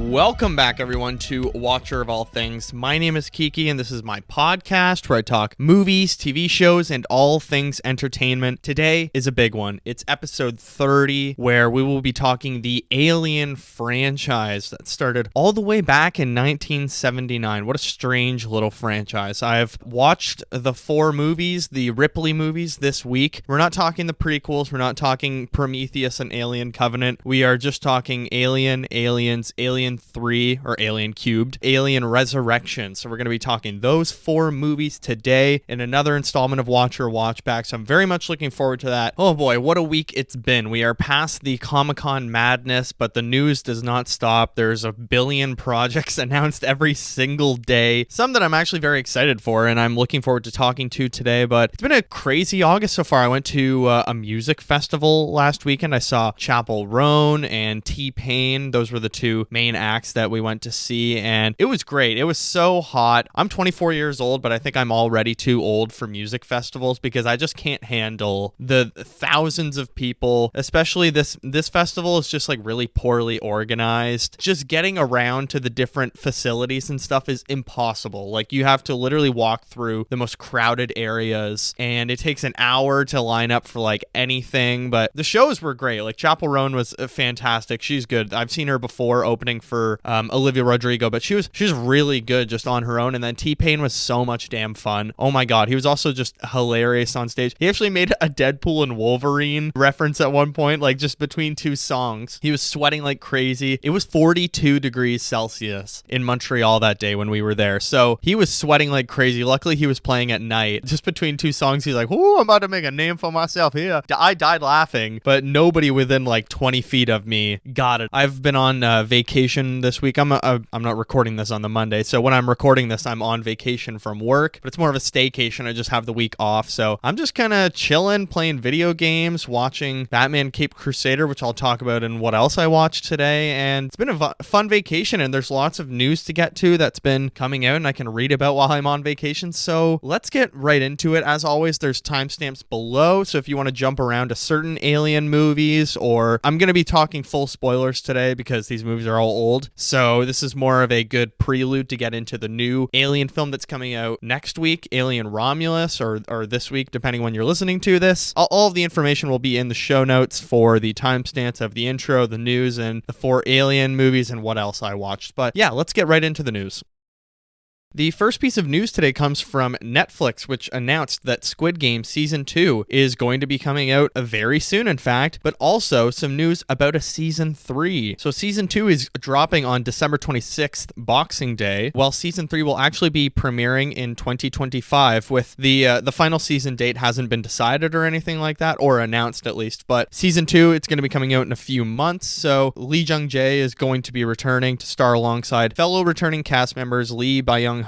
Welcome back, everyone, to Watcher of All Things. My name is Kiki, and this is my podcast where I talk movies, TV shows, and all things entertainment. Today is a big one. It's episode 30, where we will be talking the Alien franchise that started all the way back in 1979. What a strange little franchise. I've watched the 4 movies, the Ripley movies, this week. We're not talking the prequels. We're not talking Prometheus and Alien Covenant. We are just talking Alien, Aliens, Alien 3 or Alien Cubed, Alien Resurrection. So we're going to be talking those 4 movies today in another installment of Watcher Watchback. So I'm very much looking forward to that. Oh boy, what a week it's been. We are past the Comic-Con madness, but the news does not stop. There's a billion projects announced every single day. Some that I'm actually very excited for and I'm looking forward to talking to today, but it's been a crazy August so far. I went to a music festival last weekend. I saw Chappell Roan and T-Pain. Those were the 2 main acts that we went to see, and it was great. It was so hot. I'm 24 years old, but I think I'm already too old for music festivals because I just can't handle the thousands of people. Especially this festival is just like really poorly organized. Just getting around to the different facilities and stuff is impossible. Like, you have to literally walk through the most crowded areas, and it takes an hour to line up for like anything. But the shows were great. Like, Chappell Roan was fantastic. She's good. I've seen her before opening for Olivia Rodrigo, but she was really good just on her own. And then T-Pain was so much damn fun. Oh my god, he was also just hilarious on stage. He actually made a Deadpool and Wolverine reference at one point, like just between 2 songs. He was sweating like crazy. It was 42 degrees Celsius in Montreal that day when we were there, so he was sweating like crazy. Luckily he was playing at night. Just between 2 songs, he's like, "Ooh, I'm about to make a name for myself here." I died laughing, but nobody within like 20 feet of me got it. I've been on vacation this week. I'm not recording this on the Monday, so when I'm recording this, I'm on vacation from work, but it's more of a staycation. I just have the week off, so I'm just kind of chilling, playing video games, watching Batman Caped Crusader, which I'll talk about in what else I watched today. And it's been a fun vacation, and there's lots of news to get to that's been coming out and I can read about while I'm on vacation. So let's get right into it. As always, there's timestamps below, so if you want to jump around to certain Alien movies, or I'm going to be talking full spoilers today because these movies are all old, so this is more of a good prelude to get into the new Alien film that's coming out next week, Alien Romulus, or this week, depending when you're listening to this. All of the information will be in the show notes for the timestamps of the intro, the news, and the 4 Alien movies and what else I watched. But yeah, let's get right into the news. The first piece of news today comes from Netflix, which announced that Squid Game Season 2 is going to be coming out very soon, in fact, but also some news about a Season 3. So Season 2 is dropping on December 26th, Boxing Day, while Season 3 will actually be premiering in 2025, with the final season date hasn't been decided or anything like that, or announced at least, but Season 2, it's going to be coming out in a few months, so Lee Jung-jae is going to be returning to star alongside fellow returning cast members Lee Byung-hun,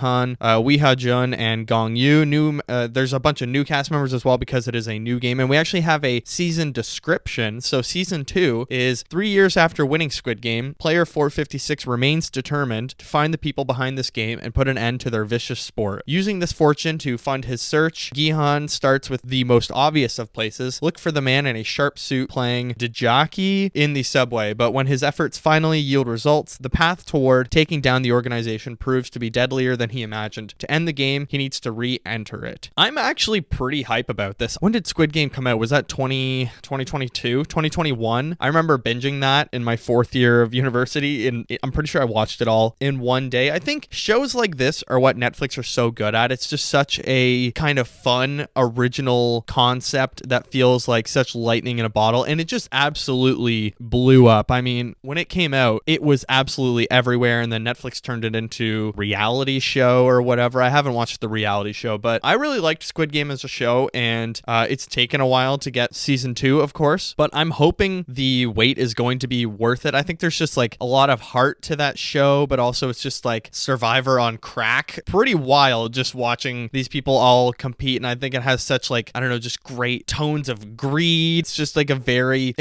Wee Ha-jun, and Gong Yoo. There's a bunch of new cast members as well because it is a new game, and we actually have a season description. So Season 2 is 3 years after winning Squid Game, player 456 remains determined to find the people behind this game and put an end to their vicious sport. Using this fortune to fund his search, Gi-han starts with the most obvious of places: look for the man in a sharp suit playing Dejaki in the subway. But when his efforts finally yield results, the path toward taking down the organization proves to be deadlier than he imagined. To end the game, he needs to re-enter it. I'm actually pretty hype about this. When did Squid Game come out? Was that 2022? 2021? I remember binging that in my 4th year of university, and I'm pretty sure I watched it all in one day. I think shows like this are what Netflix are so good at. It's just such a kind of fun, original concept that feels like such lightning in a bottle, and it just absolutely blew up. I mean, when it came out, it was absolutely everywhere, and then Netflix turned it into reality show or whatever. I haven't watched the reality show, but I really liked Squid Game as a show, and it's taken a while to get Season 2, of course, but I'm hoping the wait is going to be worth it. I think there's just like a lot of heart to that show, but also it's just like Survivor on crack. Pretty wild just watching these people all compete, and I think it has such like, I don't know, just great tones of greed. It's just like a very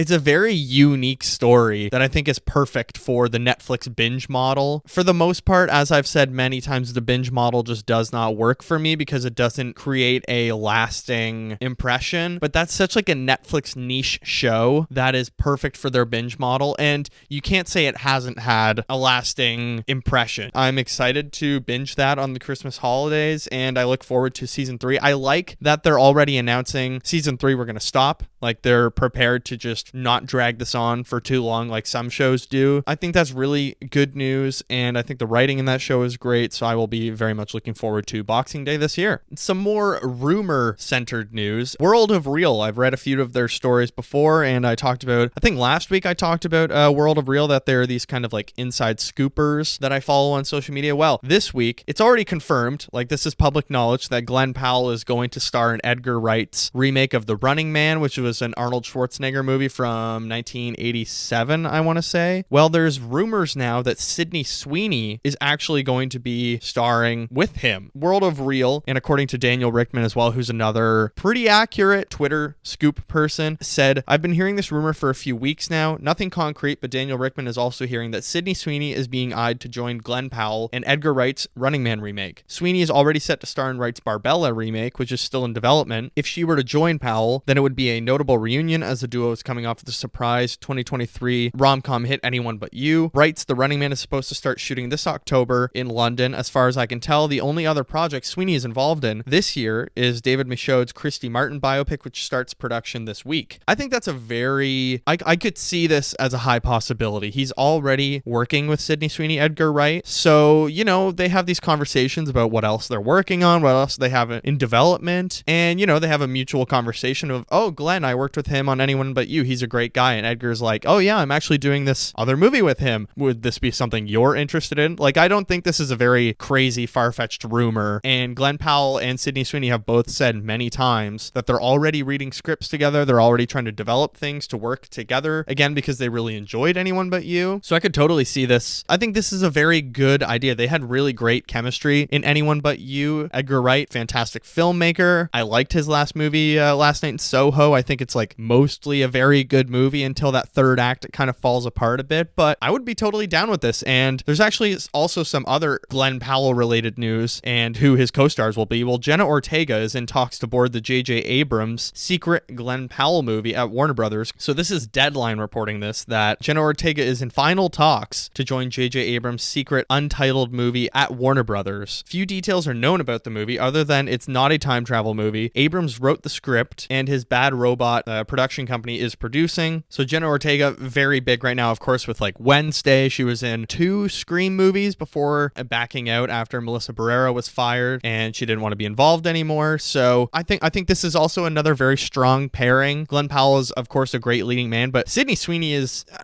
unique story that I think is perfect for the Netflix binge model. For the most part, as I've said many times, the binge model just does not work for me because it doesn't create a lasting impression. But that's such like a Netflix niche show that is perfect for their binge model, and you can't say it hasn't had a lasting impression. I'm excited to binge that on the Christmas holidays, and I look forward to season 3. I like that they're already announcing season 3 we're going to stop. Like, they're prepared to just not drag this on for too long like some shows do. I think that's really good news, and I think the writing in that show is great, so I will be very much looking forward to Boxing Day this year. Some more rumor-centered news. World of Real. I've read a few of their stories before, and I think last week I talked about World of Real, that there are these kind of like inside scoopers that I follow on social media. Well, this week, it's already confirmed, like this is public knowledge, that Glen Powell is going to star in Edgar Wright's remake of The Running Man, which was an Arnold Schwarzenegger movie from 1987, I want to say. Well, there's rumors now that Sydney Sweeney is actually going to be starring with him. World of Real, and according to Daniel Rickman as well, who's another pretty accurate Twitter scoop person, said, I've been hearing this rumor for a few weeks now. Nothing concrete, but Daniel Rickman is also hearing that Sydney Sweeney is being eyed to join Glen Powell in Edgar Wright's Running Man remake. Sweeney is already set to star in Wright's Barbella remake, which is still in development. If she were to join Powell, then it would be a notable reunion, as the duo is coming off the surprise 2023 rom-com hit Anyone But You. Wright's The Running Man is supposed to start shooting this October in London. As far as I can tell, the only other project Sweeney is involved in this year is David Michôd's Christy Martin biopic, which starts production this week. I think that's a very... I could see this as a high possibility. He's already working with Sydney Sweeney, Edgar Wright, so, you know, they have these conversations about what else they're working on, what else they have in development, and, you know, they have a mutual conversation of, oh, Glenn, I worked with him on Anyone But You. He's a great guy. And Edgar's like, oh yeah, I'm actually doing this other movie with him. Would this be something you're interested in? Like, I don't think this is a very crazy, far-fetched rumor. And Glen Powell and Sydney Sweeney have both said many times that they're already reading scripts together. They're already trying to develop things to work together, again, because they really enjoyed Anyone But You. So I could totally see this. I think this is a very good idea. They had really great chemistry in Anyone But You. Edgar Wright, fantastic filmmaker. I liked his last movie, Last Night in Soho. I think it's like mostly a very good movie until that third act, it kind of falls apart a bit, but I would be totally down with this. And there's actually also some other Glen Powell related news and who his co-stars will be. Well, Jenna Ortega is in talks to board the J.J. Abrams secret Glen Powell movie at Warner Brothers. So this is Deadline reporting this, that Jenna Ortega is in final talks to join J.J. Abrams' secret untitled movie at Warner Brothers. Few details are known about the movie other than it's not a time travel movie. Abrams wrote the script and his Bad Robot production company is producing. So Jenna Ortega, very big right now, of course, with like Wednesday. She was in 2 Scream movies before backing out after Melissa Barrera was fired and she didn't want to be involved anymore. So I think this is also another very strong pairing. Glen Powell is, of course, a great leading man, but Sydney Sweeney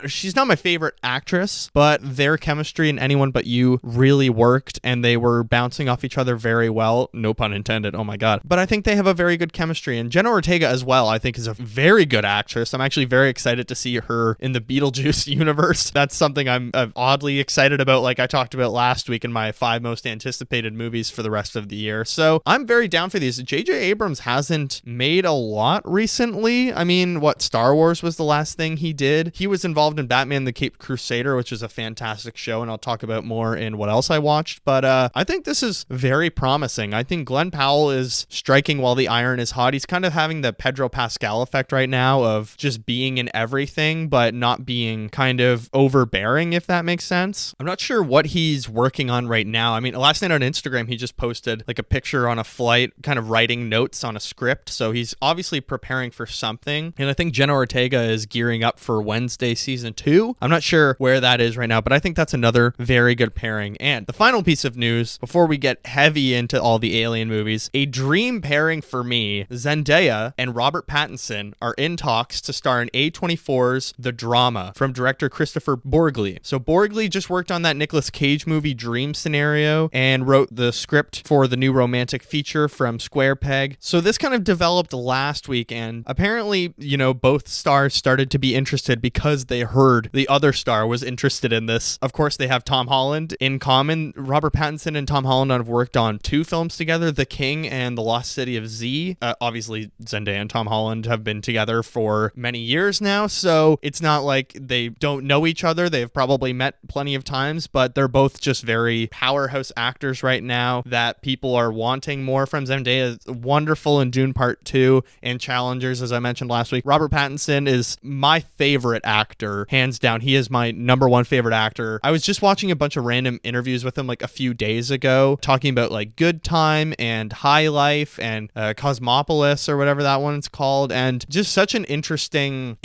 she's not my favorite actress, but their chemistry in Anyone But You really worked and they were bouncing off each other very well. No pun intended. Oh my God. But I think they have a very good chemistry, and Jenna Ortega as well, I think, is a very good actress. I'm actually very excited to see her in the Beetlejuice universe. That's something I'm oddly excited about, like I talked about last week in my 5 most anticipated movies for the rest of the year. So I'm very down for these. J.J. Abrams hasn't made a lot recently. I mean, what, Star Wars was the last thing he did? He was involved in Batman the Caped Crusader, which is a fantastic show, and I'll talk about more in what else I watched. But I think this is very promising. I think Glen Powell is striking while the iron is hot. He's kind of having the Pedro Pascal effect right now of just being in everything, but not being kind of overbearing, if that makes sense. I'm not sure what he's working on right now. I mean, last night on Instagram, he just posted like a picture on a flight, kind of writing notes on a script. So he's obviously preparing for something. And I think Jenna Ortega is gearing up for Wednesday season 2. I'm not sure where that is right now, but I think that's another very good pairing. And the final piece of news, before we get heavy into all the Alien movies, a dream pairing for me, Zendaya and Robert Pattinson are in talks to star in A24's The Drama from director Christopher Borgli. So Borgli just worked on that Nicolas Cage movie Dream Scenario and wrote the script for the new romantic feature from Square Peg. So this kind of developed last week, and apparently, you know, both stars started to be interested because they heard the other star was interested in this. Of course, they have Tom Holland in common. Robert Pattinson and Tom Holland have worked on 2 films together, The King and The Lost City of Z. Obviously, Zendaya and Tom Holland have been together for many years now, so it's not like they don't know each other. They've probably met plenty of times, but they're both just very powerhouse powerhouse actors right now that people are wanting more from. Zendaya is wonderful in Dune Part 2 and Challengers, as I mentioned last week. Robert Pattinson is my favorite actor, hands down. He is my number one favorite actor. I was just watching a bunch of random interviews with him like a few days ago, talking about like Good Time and High Life and Cosmopolis or whatever that one's called, and just such an interesting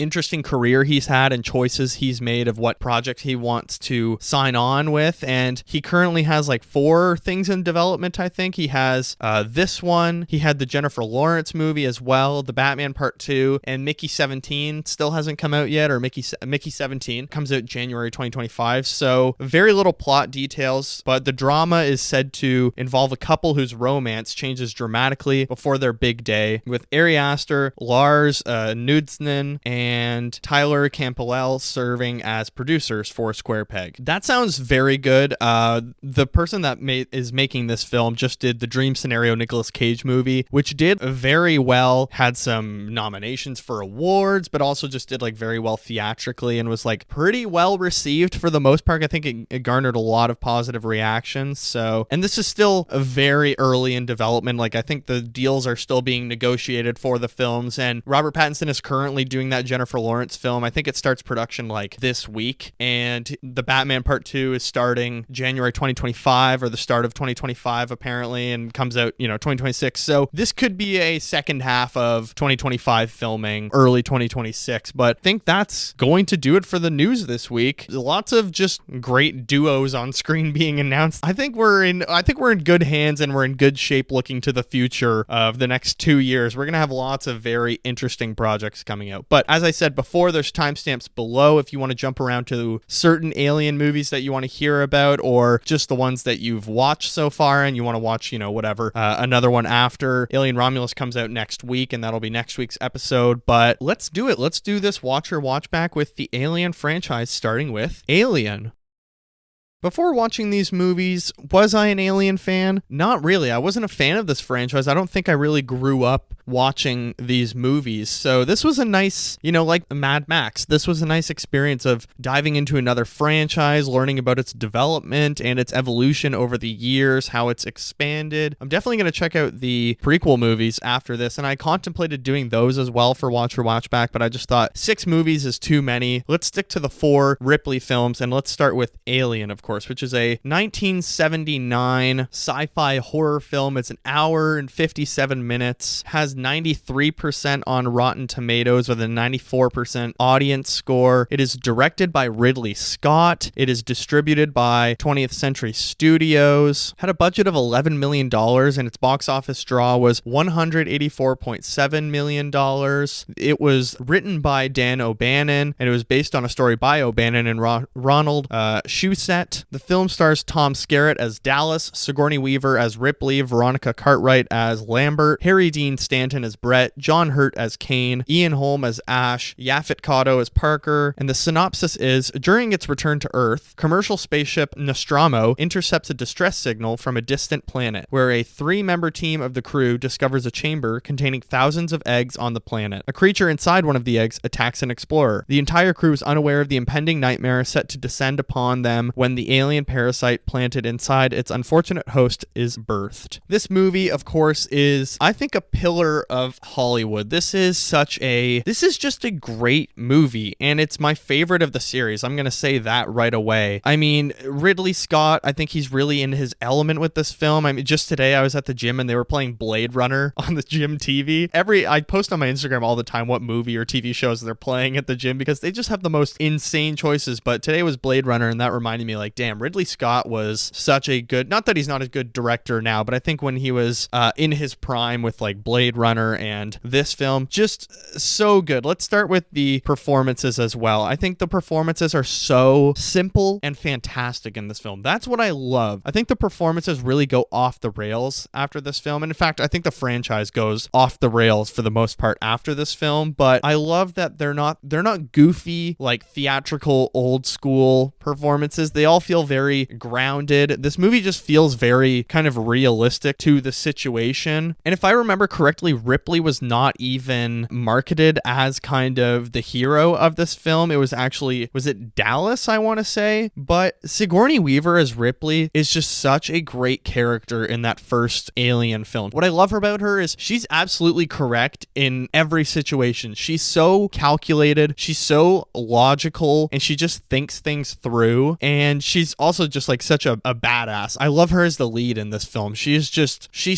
career he's had and choices he's made of what projects he wants to sign on with. And he currently has like 4 things in development. I think he has this one, he had the Jennifer Lawrence movie as well, the Batman Part 2, and Mickey 17 still hasn't come out yet, or Mickey 17 comes out January 2025. So very little plot details, but the drama is said to involve a couple whose romance changes dramatically before their big day, with Ari Aster, Lars Knudsen, and Tyler Campbell serving as producers for Square Peg. That sounds very good. The person that is making this film just did the Dream Scenario Nicolas Cage movie, which did very well, had some nominations for awards, but also just did like very well theatrically and was like pretty well received for the most part. I think it garnered a lot of positive reactions. So, and this is still very early in development. Like I think the deals are still being negotiated for the films, and Robert Pattinson is currently doing that Jennifer Lawrence film. I think it starts production like this week, and the Batman Part 2 is starting January 2025 or the start of 2025 apparently, and comes out 2026. So this could be a second half of 2025 filming, early 2026. But I think that's going to do it for the news this week. Lots of just great duos on screen being announced. I think we're in good hands, and we're in good shape looking to the future of the next 2 years. We're gonna have lots of very interesting projects coming out. But as I said before, there's timestamps below if you want to jump around to certain Alien movies that you want to hear about, or just the ones that you've watched so far and you want to watch, whatever, another one after. Alien Romulus comes out next week, and that'll be next week's episode. But let's do it. Let's do this Watcher Watchback with the Alien franchise, starting with Alien. Before watching these movies, was I an Alien fan? Not really. I wasn't a fan of this franchise. I don't think I really grew up watching these movies. So this was a nice, like Mad Max, this was a nice experience of diving into another franchise, learning about its development and its evolution over the years, how it's expanded. I'm definitely going to check out the prequel movies after this, and I contemplated doing those as well for Watcher Watchback, but I just thought 6 movies is too many. Let's stick to the 4 Ripley films, and let's start with Alien, of course, which is a 1979 sci-fi horror film. It's an hour and 57 minutes, has 93% on Rotten Tomatoes with a 94% audience score. It is directed by Ridley Scott. It is distributed by 20th Century Studios. Had a budget of $11 million, and its box office draw was $184.7 million. It was written by Dan O'Bannon, and it was based on a story by O'Bannon and Ronald Shusett. The film stars Tom Skerritt as Dallas, Sigourney Weaver as Ripley, Veronica Cartwright as Lambert, Harry Dean Stanton as Brett, John Hurt as Kane, Ian Holm as Ash, Yaphet Kotto as Parker. And the synopsis is, during its return to Earth, commercial spaceship Nostromo intercepts a distress signal from a distant planet, where a 3-member team of the crew discovers a chamber containing thousands of eggs on the planet. A creature inside one of the eggs attacks an explorer. The entire crew is unaware of the impending nightmare set to descend upon them when the alien parasite planted inside its unfortunate host is birthed. This movie, of course, is, I think, a pillar of Hollywood. This is just a great movie, and it's my favorite of the series. I'm going to say that right away. I mean, Ridley Scott, I think he's really in his element with this film. I mean, just today I was at the gym and they were playing Blade Runner on the gym TV. I post on my Instagram all the time what movie or TV shows they're playing at the gym, because they just have the most insane choices. But today was Blade Runner, and that reminded me, like, damn, Ridley Scott was such a good, not that he's not a good director now, but I think when he was in his prime with like Blade Runner and this film, just so good. Let's start with the performances as well. I think the performances are so simple and fantastic in this film. That's what I love. I think the performances really go off the rails after this film. And in fact, I think the franchise goes off the rails for the most part after this film, but I love that they're not goofy, like theatrical old school performances. They all feel very grounded. This movie just feels very kind of realistic to the situation. And if I remember correctly, Ripley was not even marketed as kind of the hero of this film. It was actually, was it Dallas, I want to say? But Sigourney Weaver as Ripley is just such a great character in that first Alien film. What I love about her is she's absolutely correct in every situation. She's so calculated, she's so logical, and she just thinks things through. And she's also just like such a badass. I love her as the lead in this film. She's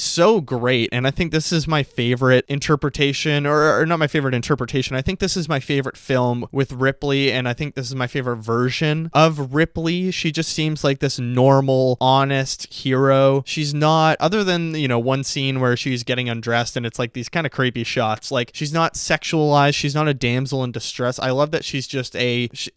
so great. And I think this is my favorite interpretation, or not my favorite interpretation. I think this is my favorite film with Ripley, and I think this is my favorite version of Ripley. She just seems like this normal, honest hero. She's not, other than, you know, one scene where she's getting undressed and it's like these kind of creepy shots, like she's not sexualized, she's not a damsel in distress. I love that she's just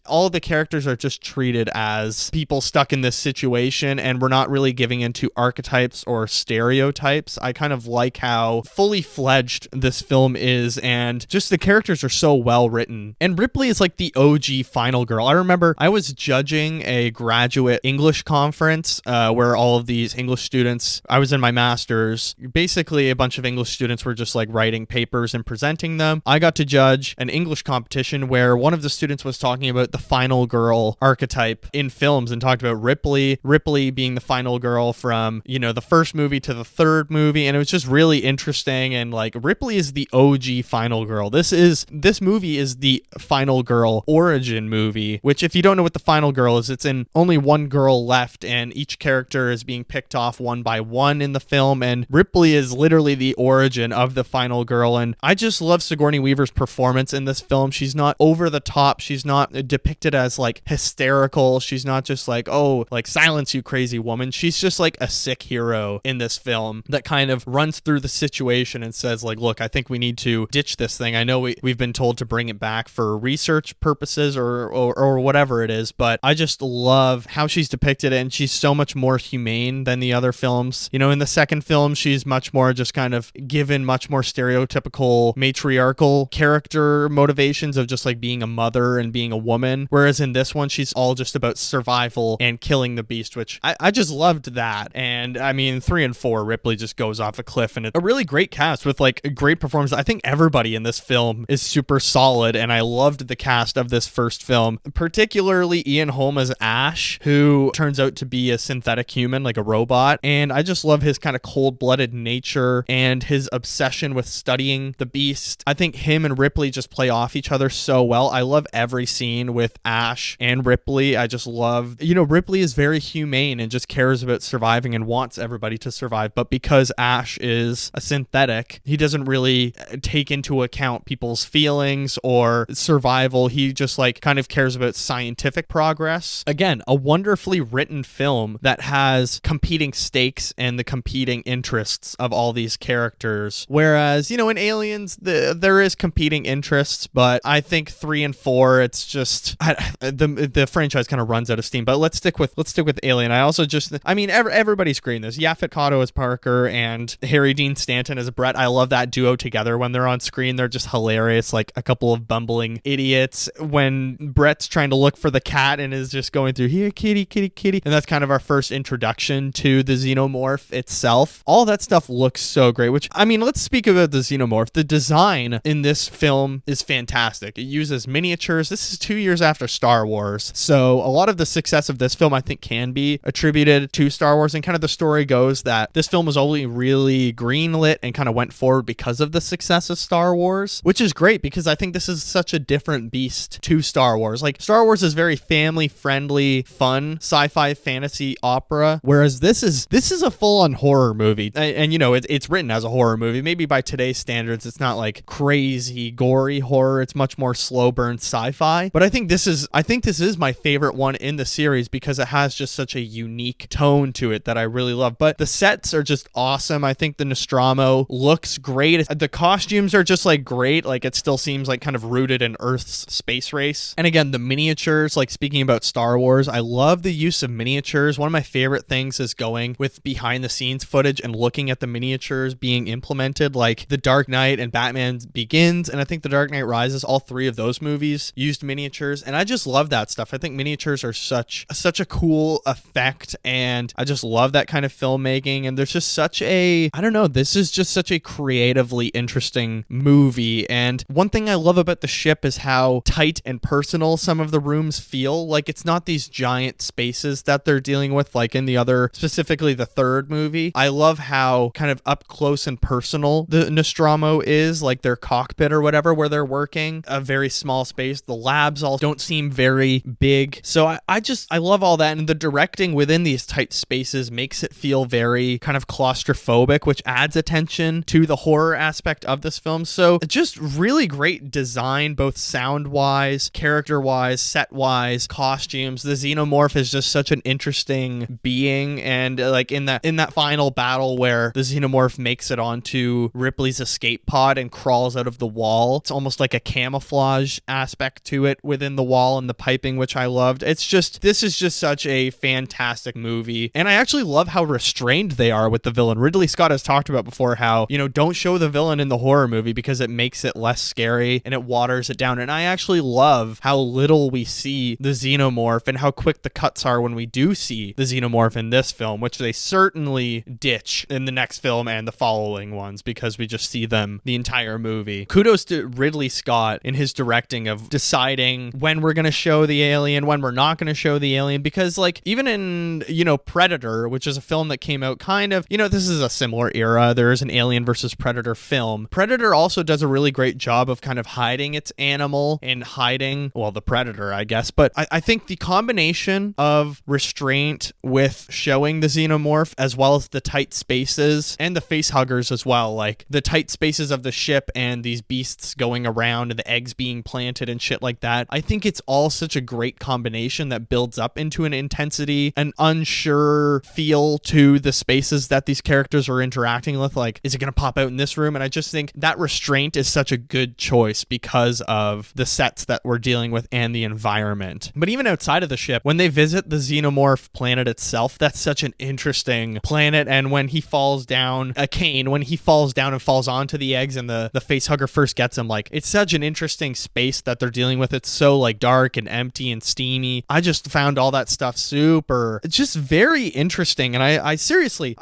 all of the characters are just treated as people stuck in this situation, and we're not really giving into archetypes or stereotypes. I kind of like how fully fledged this film is, and just the characters are so well written. And Ripley is like the OG final girl. I remember I was judging a graduate English conference where all of these English students, I was in my master's, basically a bunch of English students were just like writing papers and presenting them. I got to judge an English competition where one of the students was talking about the final girl archetype in films and talked about Ripley being the final girl from, you know, the first movie to the third movie. And it was just really interesting. And like, Ripley is the OG final girl. This movie is the final girl origin movie, which, if you don't know what the final girl is, it's in only one girl left and each character is being picked off one by one in the film. And Ripley is literally the origin of the final girl. And I just love Sigourney Weaver's performance in this film. She's not over the top. She's not depicted as like hysterical. She's not just like, oh, like silence you crazy woman. She's just like a sick hero in this film that kind of runs through the situation and says like, look, I think we need to ditch this thing. I know we've been told to bring it back for research purposes or whatever it is, but I just love how she's depicted, and she's so much more humane than the other films. You know, in the second film, she's much more just kind of given much more stereotypical matriarchal character motivations of just like being a mother and being a woman, whereas in this one, she's all just about survival and killing the beast, which I just loved that. And I mean, 3 and 4, Ripley just goes off a cliff, and it's a really great cast with like a great performance. I think everybody in this film is super solid, and I loved the cast of this first film, particularly Ian Holm as Ash, who turns out to be a synthetic human, like a robot. And I just love his kind of cold-blooded nature and his obsession with studying the beast. I think him and Ripley just play off each other so well. I love every scene with Ash and Ripley. I just love, you know, Ripley is very humane and just cares about surviving and wants everybody to survive. But because Ash is a synthetic, he doesn't really take into account people's feelings or survival. He just like kind of cares about scientific progress. Again, a wonderfully written film that has competing stakes and the competing interests of all these characters. Whereas, you know, in Aliens, there is competing interests, but I think 3 and 4, it's just the franchise kind of runs out of steam. But let's stick with Alien. I mean, everybody's great in this. Yaphet Kotto as Parker and Harry Dean Stanton as Brett. I love that duo together when they're on screen. They're just hilarious, like a couple of bumbling idiots. When Brett's trying to look for the cat and is just going through, here, kitty, kitty, kitty. And that's kind of our first introduction to the xenomorph itself. All that stuff looks so great, which, I mean, let's speak about the xenomorph. The design in this film is fantastic. It uses miniatures. This is 2 years after Star Wars. So a lot of the success of this film, I think, can be attributed to Star Wars. And kind of the story goes that this film was only really greenlit and kind of went forward because of the success of Star Wars, which is great because I think this is such a different beast to Star Wars. Like, Star Wars is very family-friendly, fun, sci-fi fantasy opera, whereas this is a full-on horror movie. And you know, it's written as a horror movie. Maybe by today's standards, it's not like crazy, gory horror. It's much more slow burn sci-fi. But I think this is my favorite one in the series because it has just such a unique tone to it that I really love. But the sets are just awesome. I think the Nostromo looks great. The costumes are just like great. Like, it still seems like kind of rooted in Earth's space race. And again, the miniatures, like speaking about Star Wars, I love the use of miniatures. One of my favorite things is going with behind the scenes footage and looking at the miniatures being implemented, like The Dark Knight and Batman Begins. And I think The Dark Knight Rises, all three of those movies used miniatures. And I just love that stuff. I think miniatures are such such a cool effect, and I just love that kind of filmmaking. And there's just such a, I don't know, this is just such a creatively interesting movie. And one thing I love about the ship is how tight and personal some of the rooms feel. Like, it's not these giant spaces that they're dealing with like in the other, specifically the third movie. I love how kind of up close and personal the Nostromo is, like their cockpit or whatever where they're working, a very small space. The labs all don't seem very big. So I love all that, and the directing within these tight spaces makes it feel very kind of claustrophobic, which adds attention to the horror aspect of this film. So just really great design, both sound wise, character wise, set wise, costumes. The xenomorph is just such an interesting being, and like in that final battle where the xenomorph makes it onto Ripley's escape pod and crawls out of the wall, it's almost like a camouflage aspect to it within the wall and the piping, which I loved. This is just such a fantastic movie, and I actually love how restrained they are with the villain. Ridley Scott has talked about before how, don't show the villain in the horror movie because it makes it less scary and it waters it down. And I actually love how little we see the xenomorph and how quick the cuts are when we do see the xenomorph in this film, which they certainly ditch in the next film and the following ones because we just see them the entire movie. Kudos to Ridley Scott in his directing of deciding when we're going to show the alien, when we're not going to show the alien, because like even in, Predator, which is a film that came out kind of, this is a similar era. There is an Alien versus Predator film. Predator also does a really great job of kind of hiding its animal and hiding, well, the predator, I guess. But I think the combination of restraint with showing the xenomorph as well as the tight spaces and the face huggers as well, like the tight spaces of the ship and these beasts going around and the eggs being planted and shit like that. I think it's all such a great combination that builds up into an intensity, an unsure feel to the spaces that these characters are interacting with. Like, is it going to pop out in this room? And I just think that restraint is such a good choice because of the sets that we're dealing with and the environment. But even outside of the ship, when they visit the xenomorph planet itself, that's such an interesting planet. And when he falls down, when he falls down and falls onto the eggs and the face hugger first gets him, like, it's such an interesting space that they're dealing with. It's so like dark and empty and steamy. I just found all that stuff it's just very interesting. And I seriously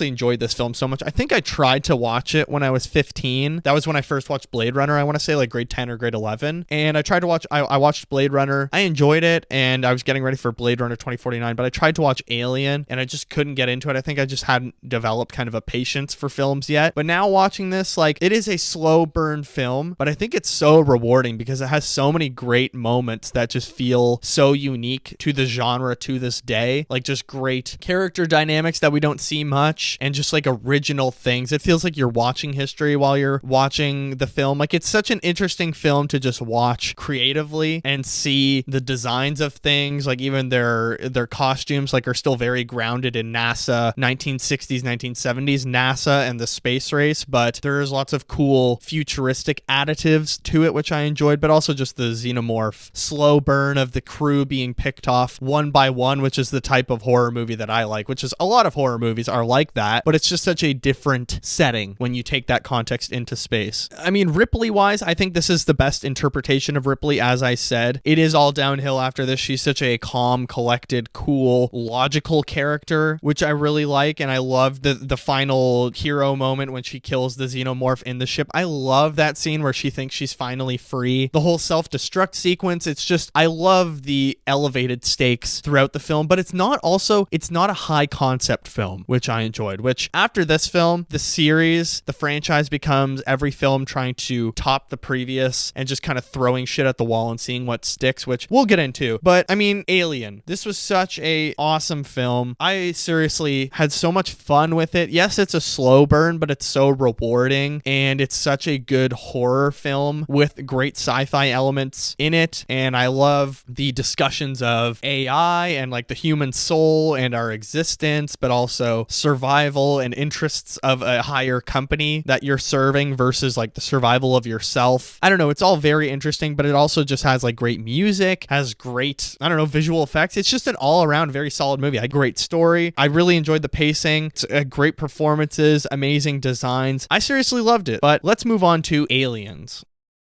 enjoyed this film so much. I think I tried to watch it when I was 15. That was when I first watched Blade Runner, I want to say, like grade 10 or grade 11. And I tried to watch, I watched Blade Runner. I enjoyed it, and I was getting ready for Blade Runner 2049, but I tried to watch Alien and I just couldn't get into it. I think I just hadn't developed kind of a patience for films yet. But now watching this, like, it is a slow burn film, but I think it's so rewarding because it has so many great moments that just feel so unique to the genre to this day. Like, just great character dynamics that we don't see much, and just like original things. It feels like you're watching history while you're watching the film. Like, it's such an interesting film to just watch creatively and see the designs of things. Like, even their costumes like are still very grounded in NASA 1960s 1970s NASA and the space race, but there's lots of cool futuristic additives to it, which I enjoyed. But also just the xenomorph slow burn of the crew being picked off one by one, which is the type of horror movie that I like, which is a lot of horror movies are like that, but it's just such a different setting when you take that context into space. I mean, Ripley wise, I think this is the best interpretation of Ripley. As I said, it is all downhill after this. She's such a calm, collected, cool, logical character, which I really like. And I love the final hero moment when she kills the xenomorph in the ship. I love that scene where she thinks she's finally free. The whole self-destruct sequence, it's just, I love the elevated stakes throughout the film, but it's not a high concept film, which I enjoyed, which after this film, the franchise becomes every film trying to top the previous and just kind of throwing shit at the wall and seeing what sticks, which we'll get into. But I mean, Alien, this was such a awesome film. I seriously had so much fun with it. Yes, it's a slow burn, but it's so rewarding, and it's such a good horror film with great sci-fi elements in it. And I love the discussions of AI and like the human soul and our existence, but also survival and interests of a higher company that you're serving versus like the survival of yourself. I don't know, it's all very interesting, but it also just has like great music, has great, visual effects. It's just an all-around very solid movie. A great story. I really enjoyed the pacing. It's great performances, amazing designs. I seriously loved it. But let's move on to Aliens.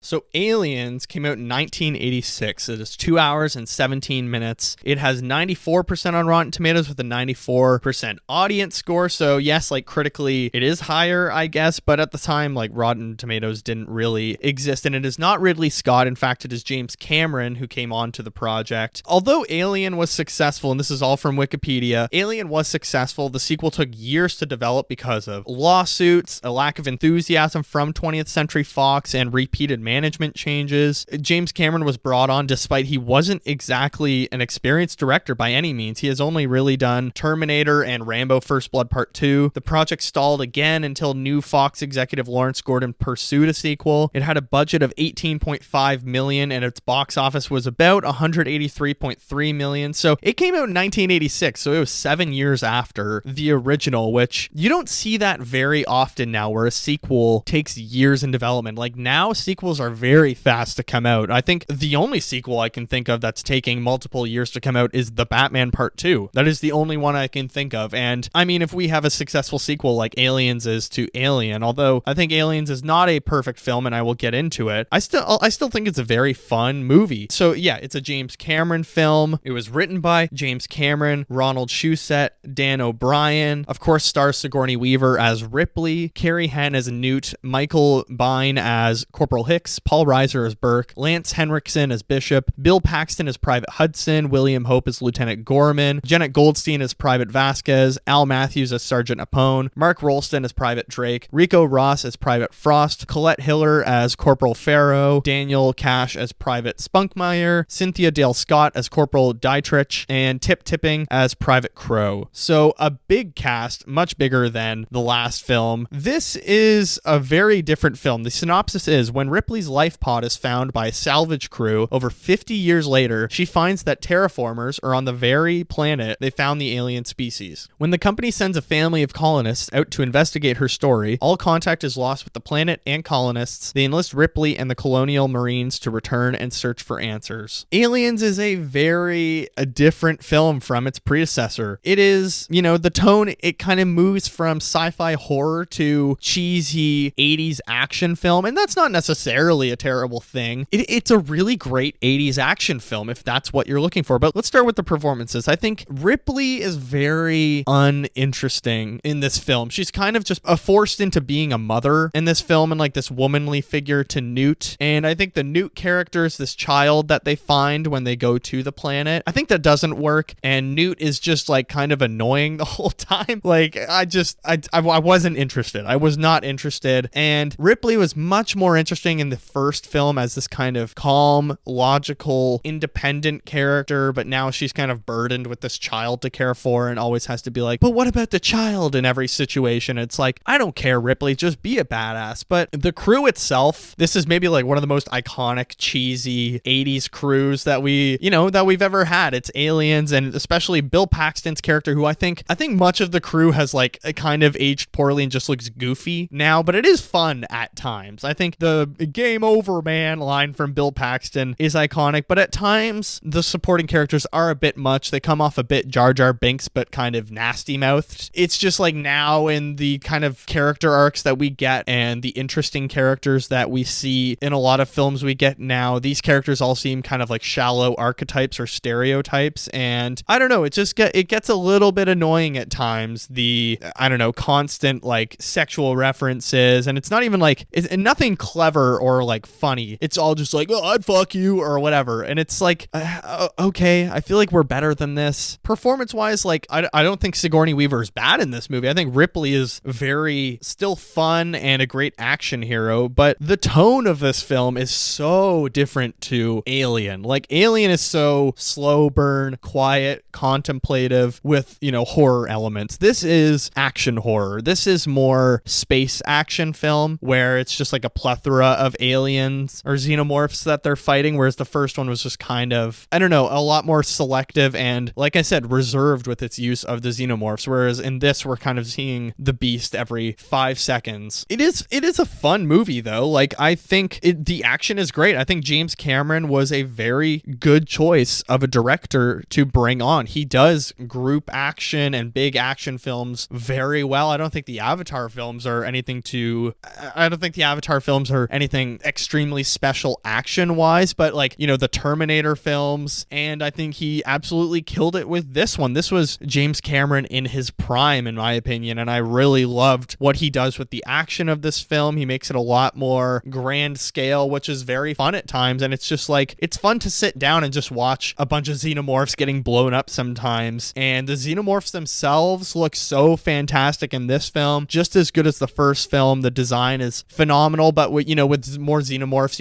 So Aliens came out in 1986. It is 2 hours and 17 minutes. It has 94% on Rotten Tomatoes with a 94% audience score. So yes, like critically, it is higher, I guess. But at the time, like Rotten Tomatoes didn't really exist. And it is not Ridley Scott. In fact, it is James Cameron who came on to the project. Although Alien was successful, and this is all from Wikipedia, Alien was successful. The sequel took years to develop because of lawsuits, a lack of enthusiasm from 20th Century Fox, and repeated management changes. James Cameron was brought on despite he wasn't exactly an experienced director by any means. He has only really done Terminator and Rambo First Blood Part 2. The project stalled again until new Fox executive Lawrence Gordon pursued a sequel. It had a budget of $18.5 million and its box office was about $183.3 million. So it came out in 1986, so it was 7 years after the original, which you don't see that very often now where a sequel takes years in development. Like now, sequels are very fast to come out. I think the only sequel I can think of that's taking multiple years to come out is The Batman Part 2. That is the only one I can think of. And I mean, if we have a successful sequel like Aliens is to Alien, although I think Aliens is not a perfect film and I will get into it, I still think it's a very fun movie. So yeah, it's a James Cameron film. It was written by James Cameron, Ronald Shusett, Dan O'Brien, of course stars Sigourney Weaver as Ripley, Carrie Henn as Newt, Michael Biehn as Corporal Hicks, Paul Reiser as Burke, Lance Henriksen as Bishop, Bill Paxton as Private Hudson, William Hope as Lieutenant Gorman, Janet Goldstein as Private Vasquez, Al Matthews as Sergeant Apone, Mark Rolston as Private Drake, Rico Ross as Private Frost, Colette Hiller as Corporal Farrow, Daniel Cash as Private Spunkmeyer, Cynthia Dale Scott as Corporal Dietrich, and Tip Tipping as Private Crow. So a big cast, much bigger than the last film. This is a very different film. The synopsis is, when Ripley's life pod is found by a salvage crew over 50 years later, she finds that terraformers are on the very planet they found the alien species. When the company sends a family of colonists out to investigate her story, all contact is lost with the planet and colonists. They enlist Ripley and the colonial marines to return and search for answers. Aliens is a very different film from its predecessor. It is, the tone, it kind of moves from sci-fi horror to cheesy 80s action film, and that's not necessarily a terrible thing. It's a really great 80s action film if that's what you're looking for. But let's start with the performances. I think Ripley is very uninteresting in this film. She's kind of just forced into being a mother in this film and like this womanly figure to Newt. And I think the Newt character is this child that they find when they go to the planet. I think that doesn't work. And Newt is just like kind of annoying the whole time. Like I wasn't interested. I was not interested. And Ripley was much more interesting in the first film as this kind of calm, logical, independent character. But now she's kind of burdened with this child to care for and always has to be like, but what about the child in every situation? It's like, I don't care, Ripley, just be a badass. But the crew itself, this is maybe like one of the most iconic, cheesy 80s crews that we've ever had. It's Aliens, and especially Bill Paxton's character, who I think much of the crew has like kind of aged poorly and just looks goofy now, but it is fun at times. I think the game over, man line from Bill Paxton is iconic, but at times the supporting characters are a bit much. They come off a bit Jar Jar Binks, but kind of nasty mouthed. It's just like now in the kind of character arcs that we get and the interesting characters that we see in a lot of films we get now, these characters all seem kind of like shallow archetypes or stereotypes. And I don't know, it gets a little bit annoying at times. The, constant like sexual references, and it's not even like, it's nothing clever or like funny. It's all just like, oh, I'd fuck you or whatever. And it's like, okay, I feel like we're better than this. Performance wise, like, I don't think Sigourney Weaver is bad in this movie. I think Ripley is very still fun and a great action hero, but the tone of this film is so different to Alien. Like, Alien is so slow burn, quiet, contemplative with, horror elements. This is action horror. This is more space action film where it's just like a plethora of aliens or xenomorphs that they're fighting, whereas the first one was just kind of, a lot more selective and, like I said, reserved with its use of the xenomorphs, whereas in this we're kind of seeing the beast every 5 seconds. It is a fun movie though. Like, I think the action is great. I think James Cameron was a very good choice of a director to bring on. He does group action and big action films very well. I don't think the Avatar films are anything anything extremely special action-wise, but like, you know, the Terminator films, and I think he absolutely killed it with this one. This was James Cameron in his prime, in my opinion, and I really loved what he does with the action of this film. He makes it a lot more grand scale, which is very fun at times, and it's just like, it's fun to sit down and just watch a bunch of xenomorphs getting blown up sometimes, and the xenomorphs themselves look so fantastic in this film, just as good as the first film. The design is phenomenal, but with, you know, with more xenomorphs,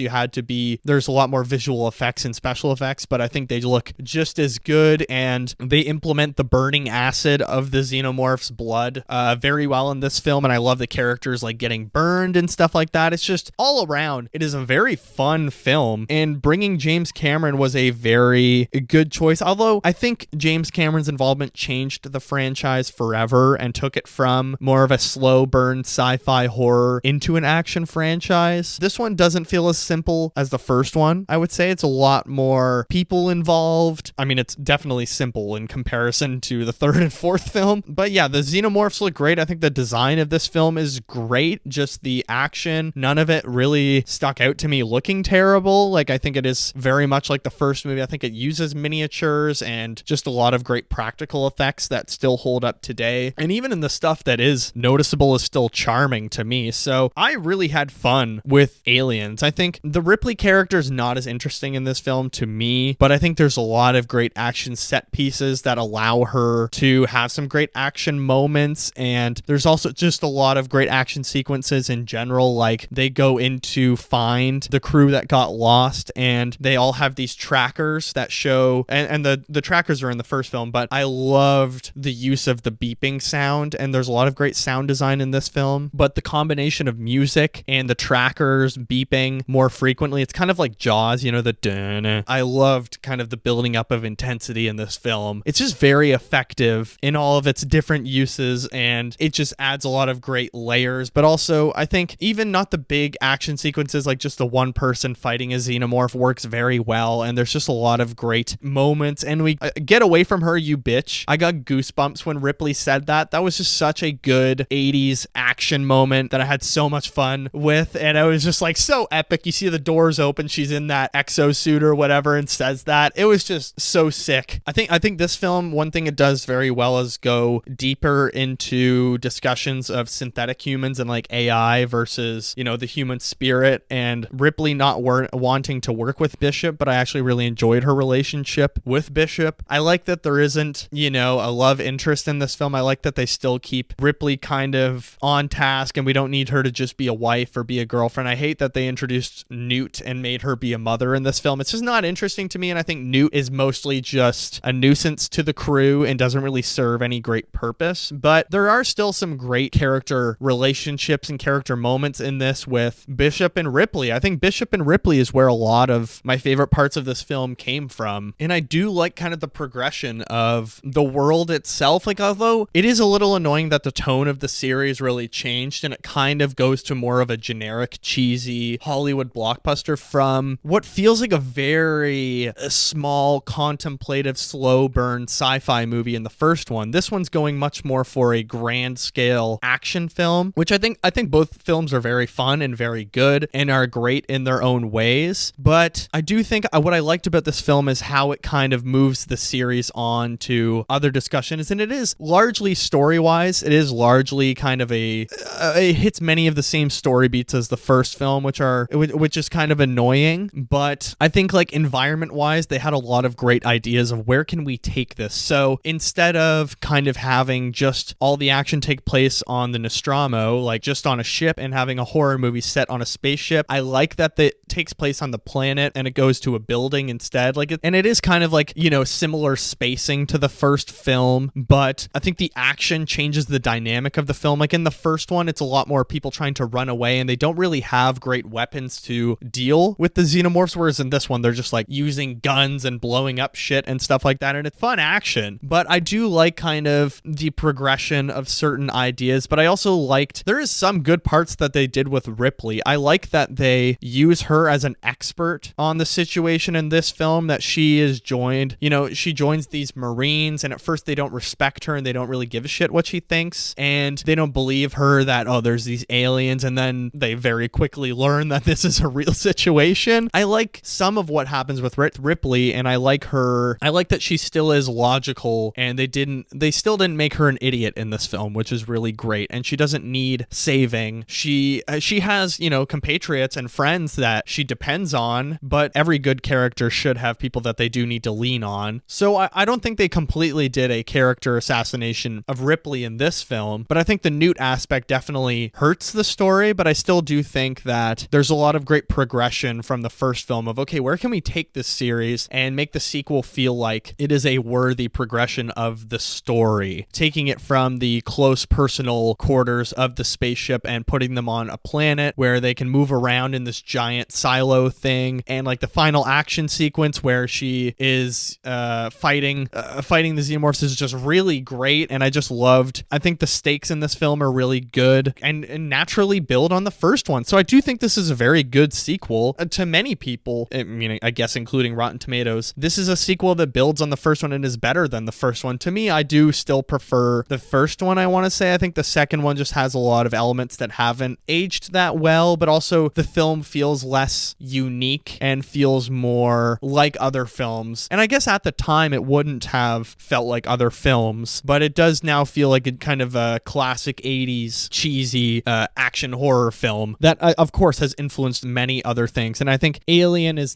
there's a lot more visual effects and special effects, but I think they look just as good, and they implement the burning acid of the xenomorph's blood very well in this film, and I love the characters like getting burned and stuff like that. It's just all around, it is a very fun film, and bringing James Cameron was a very good choice, although I think James Cameron's involvement changed the franchise forever and took it from more of a slow burn sci-fi horror into an action franchise. This one doesn't feel as simple as the first one. I would say it's a lot more people involved. I mean, it's definitely simple in comparison to the third and fourth film, but yeah, the xenomorphs look great. I think the design of this film is great. Just the action, none of it really stuck out to me looking terrible. Like, I think it is very much like the first movie. I think it uses miniatures and just a lot of great practical effects that still hold up today, and even in the stuff that is noticeable is still charming to me. So I really had fun with Aliens. I think the Ripley character is not as interesting in this film to me, but I think there's a lot of great action set pieces that allow her to have some great action moments, and there's also just a lot of great action sequences in general. Like, they go in to find the crew that got lost, and they all have these trackers that show, and the trackers are in the first film, but I loved the use of the beeping sound, and there's a lot of great sound design in this film, but the combination of music and the trackers beeping more frequently, it's kind of like Jaws, you know, the dun. I loved kind of the building up of intensity in this film. It's just very effective in all of its different uses, and it just adds a lot of great layers. But also, I think even not the big action sequences, like just the one person fighting a xenomorph, works very well, and there's just a lot of great moments. And we get away from her, you bitch. I got goosebumps when Ripley said that. That was just such a good 80s action moment that I had so much fun with, and I was just like so epic. You see the doors open, she's in that exosuit or whatever and says that. It was just so sick. I think this film, one thing it does very well is go deeper into discussions of synthetic humans and like AI versus, you know, the human spirit, and Ripley not wanting to work with Bishop, but I actually really enjoyed her relationship with Bishop. I like that there isn't, you know, a love interest in this film. I like that they still keep Ripley kind of on task, and we don't need her to just be a wife or be a girlfriend. I hate that they introduced Newt and made her be a mother in this film. It's just not interesting to me, and I think Newt is mostly just a nuisance to the crew and doesn't really serve any great purpose. But there are still some great character relationships and character moments in this with Bishop and Ripley. I think Bishop and Ripley is where a lot of my favorite parts of this film came from, and I do like kind of the progression of the world itself. Like, although it is a little annoying that the tone of the series really changed and it kind of goes to more of a generic, cheesy Hollywood blockbuster from what feels like a very small, contemplative, slow burn sci-fi movie in the first one. This one's going much more for a grand scale action film, which I think both films are very fun and very good and are great in their own ways. But I do think what I liked about this film is how it kind of moves the series on to other discussions, and it is largely story-wise, it is largely kind of it hits many of the same story beats as the first film, which is kind of annoying. But I think like environment-wise, they had a lot of great ideas of where can we take this. So instead of kind of having just all the action take place on the Nostromo, like just on a ship, and having a horror movie set on a spaceship, I like that it takes place on the planet and it goes to a building instead. And it is kind of like, you know, similar spacing to the first film, but I think the action changes the dynamic of the film. Like in the first one, it's a lot more people trying to run away, and they don't really have great weapons to deal with the xenomorphs, whereas in this one, they're just like using guns and blowing up shit and stuff like that, and it's fun action. But I do like kind of the progression of certain ideas, but I also liked, there is some good parts that they did with Ripley. I like that they use her as an expert on the situation in this film, that she joins these Marines, and at first they don't respect her and they don't really give a shit what she thinks, and they don't believe her that, oh, there's these aliens, and then they very quickly learn that this is a real situation. I like some of what happens with Ripley, and I like that she still is logical, and they still didn't make her an idiot in this film, which is really great. And she doesn't need saving. She has, compatriots and friends that she depends on, but every good character should have people that they do need to lean on. So I don't think they completely did a character assassination of Ripley in this film, but I think the Newt aspect definitely hurts the story, but I still do think that there's a lot of great progression from the first film of, okay, where can we take this series and make the sequel feel like it is a worthy progression of the story, taking it from the close personal quarters of the spaceship and putting them on a planet where they can move around in this giant silo thing, and like the final action sequence where she is fighting the xenomorphs is just really great. And I think the stakes in this film are really good and naturally build on the first one. So I do think this is a very good sequel to many people. I mean, I guess including Rotten Tomatoes. This is a sequel that builds on the first one and is better than the first one. To me, I do still prefer the first one, I want to say. I think the second one just has a lot of elements that haven't aged that well, but also the film feels less unique and feels more like other films. And I guess at the time it wouldn't have felt like other films, but it does now feel like a kind of a classic 80s cheesy action horror film that of course has influenced many other things. And I think Aliens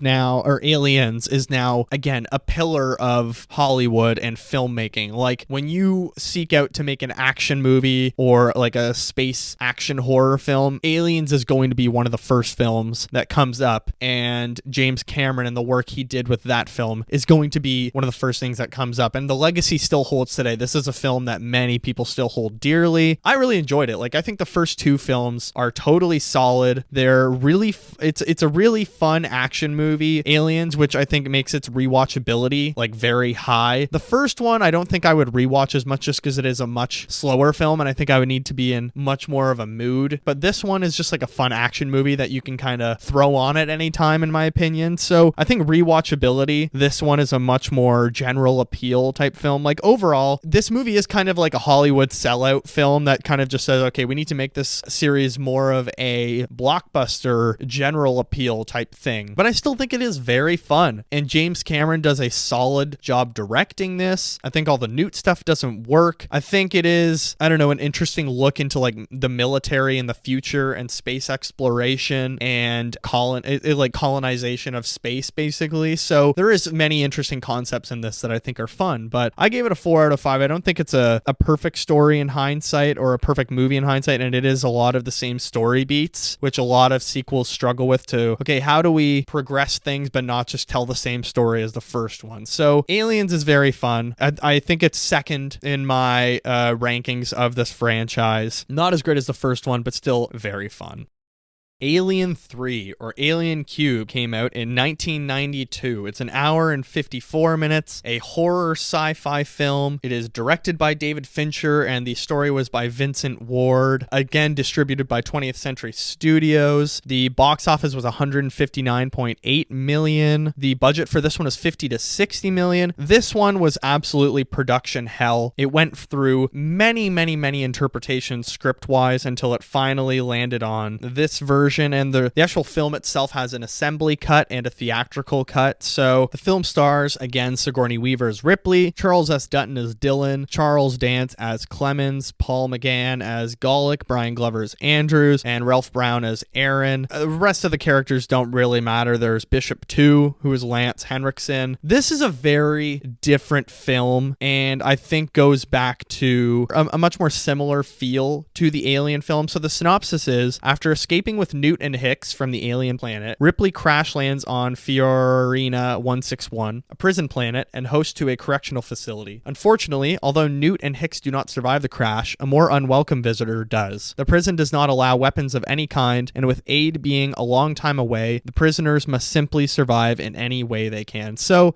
is now again a pillar of Hollywood and filmmaking. Like when you seek out to make an action movie or like a space action horror film, Aliens is going to be one of the first films that comes up, and James Cameron and the work he did with that film is going to be one of the first things that comes up, and the legacy still holds today. This is a film that many people still hold dearly. I really enjoyed it. Like I think the first two films are totally solid. They're really it's a really fun action movie, Aliens, which I think makes its rewatchability like very high. The first one I don't think I would rewatch as much just because it is a much slower film and I think I would need to be in much more of a mood. But this one is just like a fun action movie that you can kind of throw on at any time, in my opinion. So I think rewatchability, this one is a much more general appeal type film. Like overall, this movie is kind of like a Hollywood sellout film that kind of just says, okay, we need to make this series more of a blockbuster general appeal type thing. But I still think it is very fun. And James Cameron does a solid job directing this. I think all the Newt stuff doesn't work. I think it is, I don't know, an interesting look into like the military and the future and space exploration and colonization of space, basically. So there is many interesting concepts in this that I think are fun, but I gave it a 4 out of 5. I don't think it's a perfect story in hindsight or a perfect movie in hindsight, and it is a lot of the same story beats, which a lot of sequels struggle with to, okay, how do we progress things but not just tell the same story as the first one? So Aliens is very fun. I think it's second in my rankings of this franchise. Not as great as the first one, but still very fun. Alien 3, or Alien Cube, came out in 1992. It's an hour and 54 minutes, a horror sci-fi film. It is directed by David Fincher, and the story was by Vincent Ward. Again, distributed by 20th Century Studios. The box office was $159.8 million. The budget for this one was $50 to $60 million. This one was absolutely production hell. It went through many interpretations script-wise until it finally landed on this version. And the actual film itself has an assembly cut and a theatrical cut. So the film stars, again, Sigourney Weaver as Ripley, Charles S. Dutton as Dylan, Charles Dance as Clemens, Paul McGann as Golic, Brian Glover as Andrews, and Ralph Brown as Aaron. The rest of the characters don't really matter. There's Bishop 2, who is Lance Henriksen. This is a very different film, and I think goes back to a much more similar feel to the Alien film. So the synopsis is, after escaping with Newt and Hicks from the alien planet, Ripley crash lands on Fiorina 161, a prison planet and host to a correctional facility. Unfortunately, although Newt and Hicks do not survive the crash, a more unwelcome visitor does. The prison does not allow weapons of any kind, and with aid being a long time away, the prisoners must simply survive in any way they can. So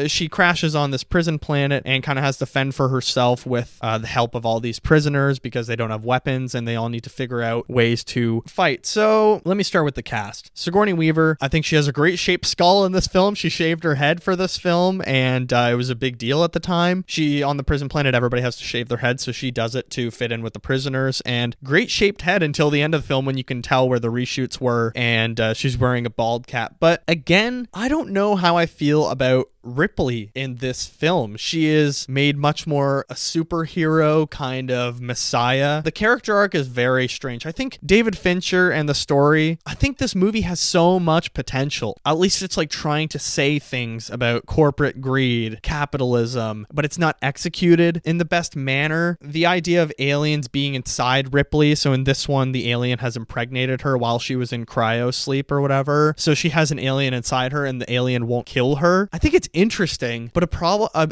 she crashes on this prison planet and kind of has to fend for herself with the help of all these prisoners because they don't have weapons and they all need to figure out ways to fight. So So let me start with the cast. Sigourney Weaver, I think she has a great shaped skull in this film. She shaved her head for this film, and it was a big deal at the time. On the prison planet, everybody has to shave their head, so she does it to fit in with the prisoners, and great shaped head until the end of the film when you can tell where the reshoots were, and she's wearing a bald cap. But again, I don't know how I feel about Ripley in this film. She is made much more a superhero kind of messiah. The character arc is very strange. I think David Fincher and the story, I think this movie has so much potential. At least it's like trying to say things about corporate greed, capitalism, but it's not executed in the best manner. The idea of aliens being inside Ripley, so in this one, the alien has impregnated her while she was in cryo sleep or whatever. So she has an alien inside her and the alien won't kill her. I think it's interesting, but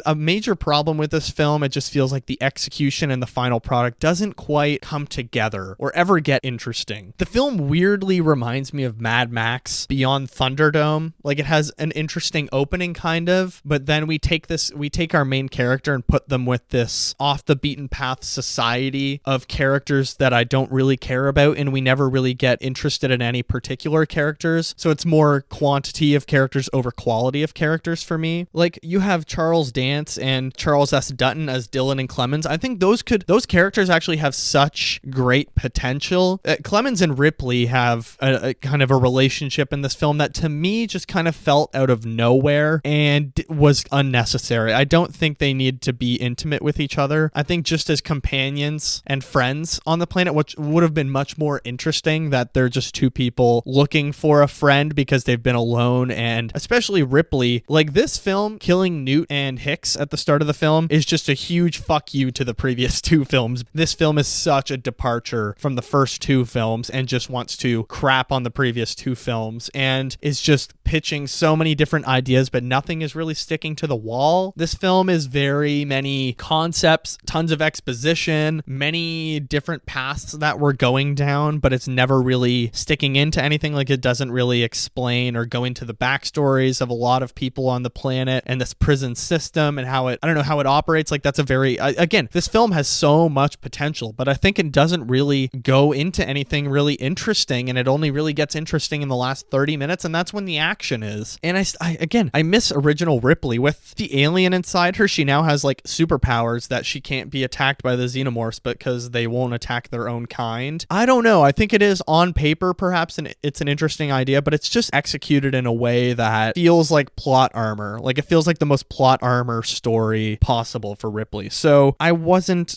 a major problem with this film, it just feels like the execution and the final product doesn't quite come together or ever get interesting. The film weirdly reminds me of Mad Max Beyond Thunderdome. Like, it has an interesting opening kind of, but then we take our main character and put them with this off the beaten path society of characters that I don't really care about, and we never really get interested in any particular characters. So it's more quantity of characters over quality of characters for me. Like, you have Charles Dance and Charles S. Dutton as Dylan and Clemens. I think those characters actually have such great potential. Clemens and Ripley have a kind of a relationship in this film that to me just kind of felt out of nowhere and was unnecessary. I don't think they need to be intimate with each other. I think just as companions and friends on the planet, which would have been much more interesting, that they're just two people looking for a friend because they've been alone. And especially Ripley, like, this film, killing Newt and Hicks at the start of the film, is just a huge fuck you to the previous two films. This film is such a departure from the first two films and just wants to crap on the previous two films and is just pitching so many different ideas, but nothing is really sticking to the wall. This film is very many concepts, tons of exposition, many different paths that we're going down, but it's never really sticking into anything. Like, it doesn't really explain or go into the backstories of a lot of people on the planet and this prison system and how it operates. Like, that's a very, again, this film has so much potential, but I think it doesn't really go into anything really interesting, and it only really gets interesting in the last 30 minutes, and that's when the action is. And I miss original Ripley. With the alien inside her, she now has like superpowers that she can't be attacked by the xenomorphs because they won't attack their own kind. I don't know. I think it is on paper perhaps, and it's an interesting idea, but it's just executed in a way that feels like plot armor. Like, it feels like the most plot armor story possible for Ripley. So I wasn't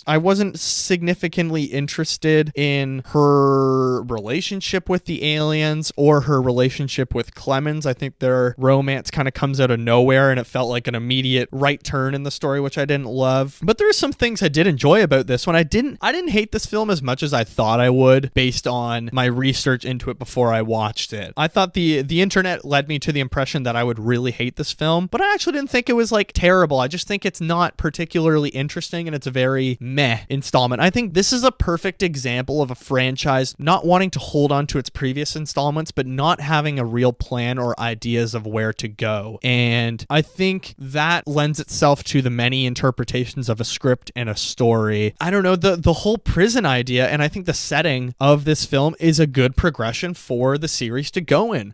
significantly interested in her relationship with the aliens or her relationship with Clemens. I think their romance kind of comes out of nowhere, and it felt like an immediate right turn in the story, which I didn't love. But there's some things I did enjoy about this one. I didn't hate this film as much as I thought I would based on my research into it before I watched it. I thought the internet led me to the impression that I would really hate this film, but I actually didn't think it was like terrible. I just think it's not particularly interesting, and it's a very meh installment. I think this is a perfect example of a franchise not wanting to hold on to its previous installments, but not having a real plan or ideas of where to go. And I think that lends itself to the many interpretations of a script and a story. I don't know, the whole prison idea, and I think the setting of this film is a good progression for the series to go in.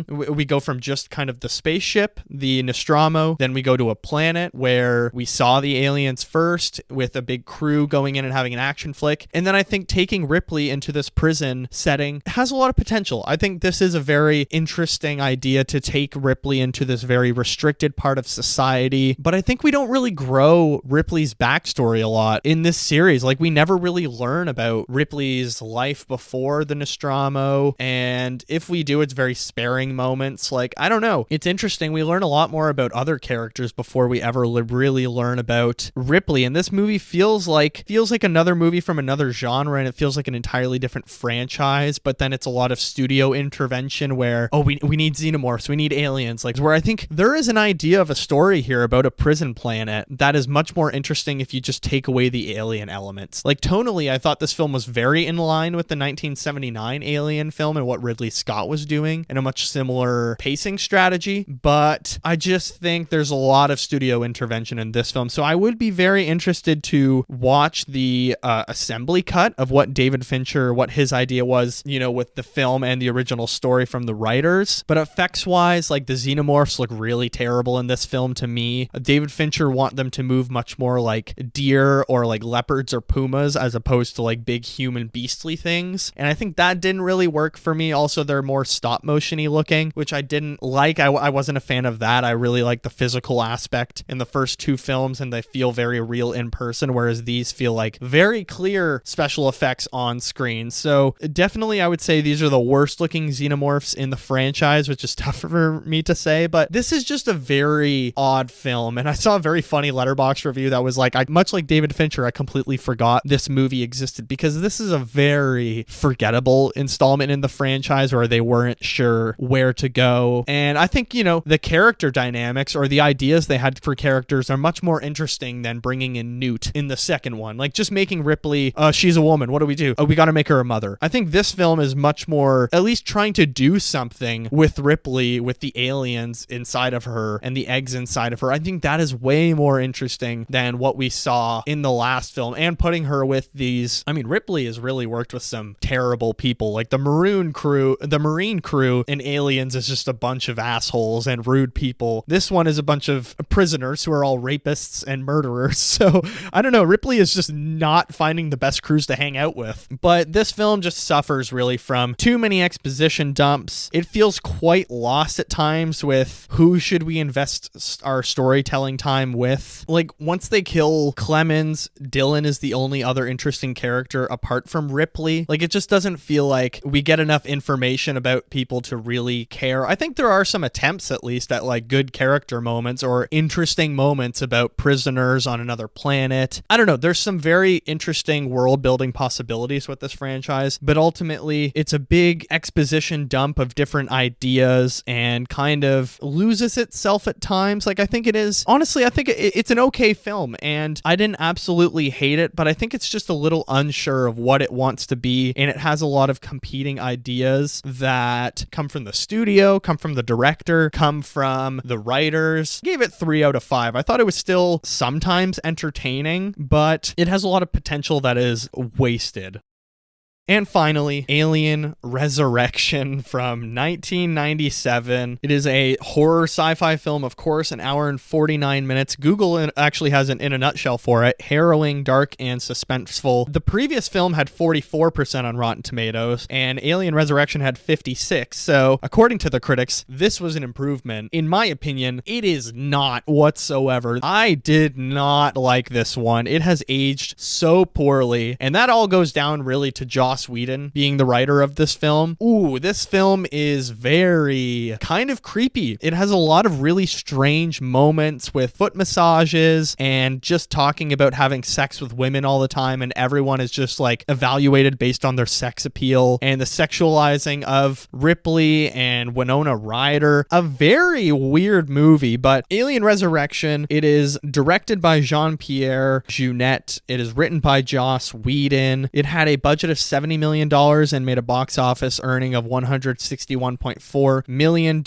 We go from just kind of the spaceship, the Nostromo, then we go to a planet where we saw the aliens first with a big crew going in and having an action flick. And then I think taking Ripley into this prison setting has a lot of potential. I think this is a very interesting idea to take Ripley into this very restricted part of society, but I think we don't really grow Ripley's backstory a lot in this series. Like, we never really learn about Ripley's life before the Nostromo, and if we do, it's very sparing moments. Like, I don't know. It's interesting. We learn a lot more about other characters before we ever really learn about Ripley, and this movie feels like another movie from another genre, and it feels like an entirely different franchise, but then it's a lot of studio intervention where, we need xenomorphs, we need aliens, like, where I think there is an idea of a story here about a prison planet that is much more interesting if you just take away the alien elements. Like, tonally, I thought this film was very in line with the 1979 Alien film and what Ridley Scott was doing, and a much similar pacing strategy, but I just think there's a lot of studio intervention in this film. So I would be very interested to watch the assembly cut of what David Fincher, what his idea was with the film and the original story from the writers. But effects wise, like the xenomorphs look really terrible in this film to me. David Fincher want them to move much more like deer or like leopards or pumas as opposed to like big human beastly things. And I think that didn't really work for me. Also, they're more stop motion-y looking, which I didn't like. I wasn't a fan of that. I really like the physical aspect in the first two films, and they feel very real in person, whereas these feel like very clear special effects on screen. So definitely I would say these are the worst looking xenomorphs in the franchise, which is tough for me to say, but this is just a very odd film. And I saw a very funny Letterboxd review that was like, much like David Fincher, I completely forgot this movie existed, because this is a very forgettable installment in the franchise where they weren't sure where to go. And I think, the character dynamics or the ideas they had for characters are much more interesting than bringing in Newt in the second one. Like just making Ripley, she's a woman. What do we do? Oh, we got to make her a mother. I think this film is much more, at least trying to do something with Ripley, with the aliens inside of her and the eggs inside of her. I think that is way more interesting than what we saw in the last film, and putting her with these, Ripley has really worked with some terrible people. Like the Marine crew in Aliens is just a bunch of assholes and rude people. This one is a bunch of prisoners who are all rapists and murderers. So I don't know, Ripley is just not finding the best crews to hang out with. But this film just suffers really from too many exposition dumps. It feels quite lost at times with who should we invest our storytelling time with. Like once they kill Clemens, Dylan is the only other interesting character apart from Ripley. Like it just doesn't feel like we get enough information about people to really care. I think there are some attempts at least at like good character moments or interesting moments about prisoners on another planet. I don't know, there's some very interesting world building possibilities with this franchise, but ultimately it's a big exposition dump of different ideas and kind of loses itself at times. Like I think it is, honestly, I think it's an okay film, and I didn't absolutely hate it, but I think it's just a little unsure of what it wants to be, and it has a lot of competing ideas that come from the studio, come from the director, come from the writers. I gave it 3 out of 5. I thought it was still sometimes entertaining, but it has a lot of potential that is wasted. And finally, Alien Resurrection from 1997. It is a horror sci-fi film, of course, an hour and 49 minutes. Google actually has an in a nutshell for it. Harrowing, dark, and suspenseful. The previous film had 44% on Rotten Tomatoes, and Alien Resurrection had 56%. So, according to the critics, this was an improvement. In my opinion, it is not whatsoever. I did not like this one. It has aged so poorly, and that all goes down really to Joss Whedon being the writer of this film. Ooh, this film is very kind of creepy. It has a lot of really strange moments with foot massages and just talking about having sex with women all the time, and everyone is just like evaluated based on their sex appeal, and the sexualizing of Ripley and Winona Ryder. A very weird movie, but Alien Resurrection, it is directed by Jean-Pierre Jeunet. It is written by Joss Whedon. It had a budget of $70 million and made a box office earning of $161.4 million.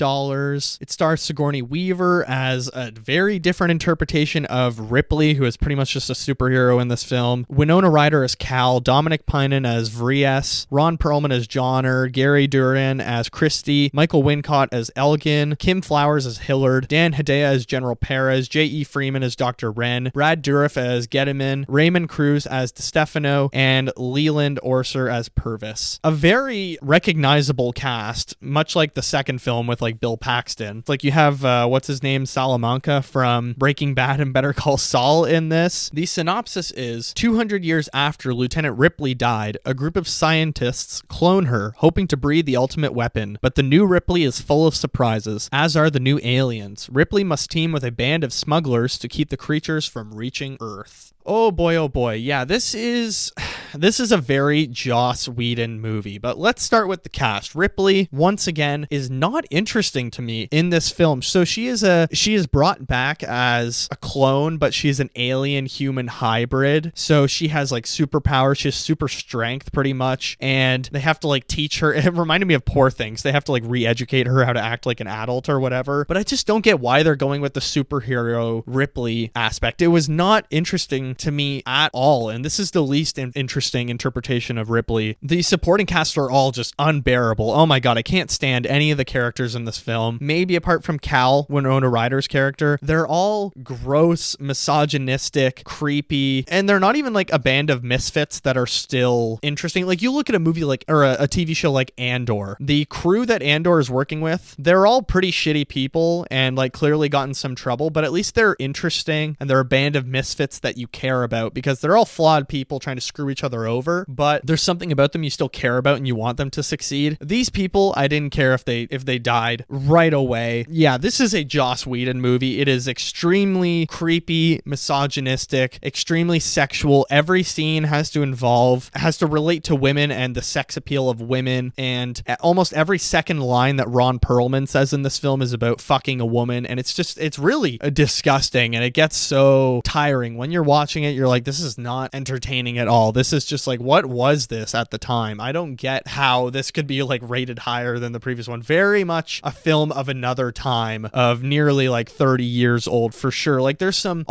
It stars Sigourney Weaver as a very different interpretation of Ripley, who is pretty much just a superhero in this film. Winona Ryder as Cal, Dominic Peynon as Vries, Ron Perlman as Johnner, Gary Duran as Christy, Michael Wincott as Elgin, Kim Flowers as Hillard, Dan Hedaya as General Perez, J.E. Freeman as Dr. Wren, Brad Dourif as Gediman, Raymond Cruz as DeStefano, and Leland Orser as Purvis. A very recognizable cast, much like the second film with like Bill Paxton. It's like you have, what's his name, Salamanca from Breaking Bad and Better Call Saul in this. The synopsis is, 200 years after Lieutenant Ripley died, a group of scientists clone her, hoping to breed the ultimate weapon. But the new Ripley is full of surprises, as are the new aliens. Ripley must team with a band of smugglers to keep the creatures from reaching Earth. Oh boy. Yeah, this is a very Joss Whedon movie, but let's start with the cast. Ripley, once again, is not interesting to me in this film. So she is brought back as a clone, but she's an alien human hybrid. So she has like superpowers, she has super strength pretty much, and they have to like teach her. It reminded me of Poor Things. They have to like re-educate her how to act like an adult or whatever. But I just don't get why they're going with the superhero Ripley aspect. It was not interesting to me at all, and this is the least interesting interesting interpretation of Ripley. The supporting cast are all just unbearable. Oh my god, I can't stand any of the characters in this film. Maybe apart from Cal, Winona Ryder's character. They're all gross, misogynistic, creepy, and they're not even like a band of misfits that are still interesting. Like you look at a movie like, or a TV show like Andor. The crew that Andor is working with, they're all pretty shitty people and like clearly got in some trouble, but at least they're interesting and they're a band of misfits that you care about because they're all flawed people trying to screw each other over, but there's something about them you still care about and you want them to succeed. These people, I didn't care if they died right away. Yeah, this is a Joss Whedon movie. It is extremely creepy, misogynistic, extremely sexual. Every scene has to relate to women and the sex appeal of women, and almost every second line that Ron Perlman says in this film is about fucking a woman, and it's really disgusting, and it gets so tiring. When you're watching it, you're like, this is not entertaining at all. This is just like, what was this at the time? I don't get how this could be like rated higher than the previous one. Very much a film of another time, of nearly like 30 years old for sure. Like there's some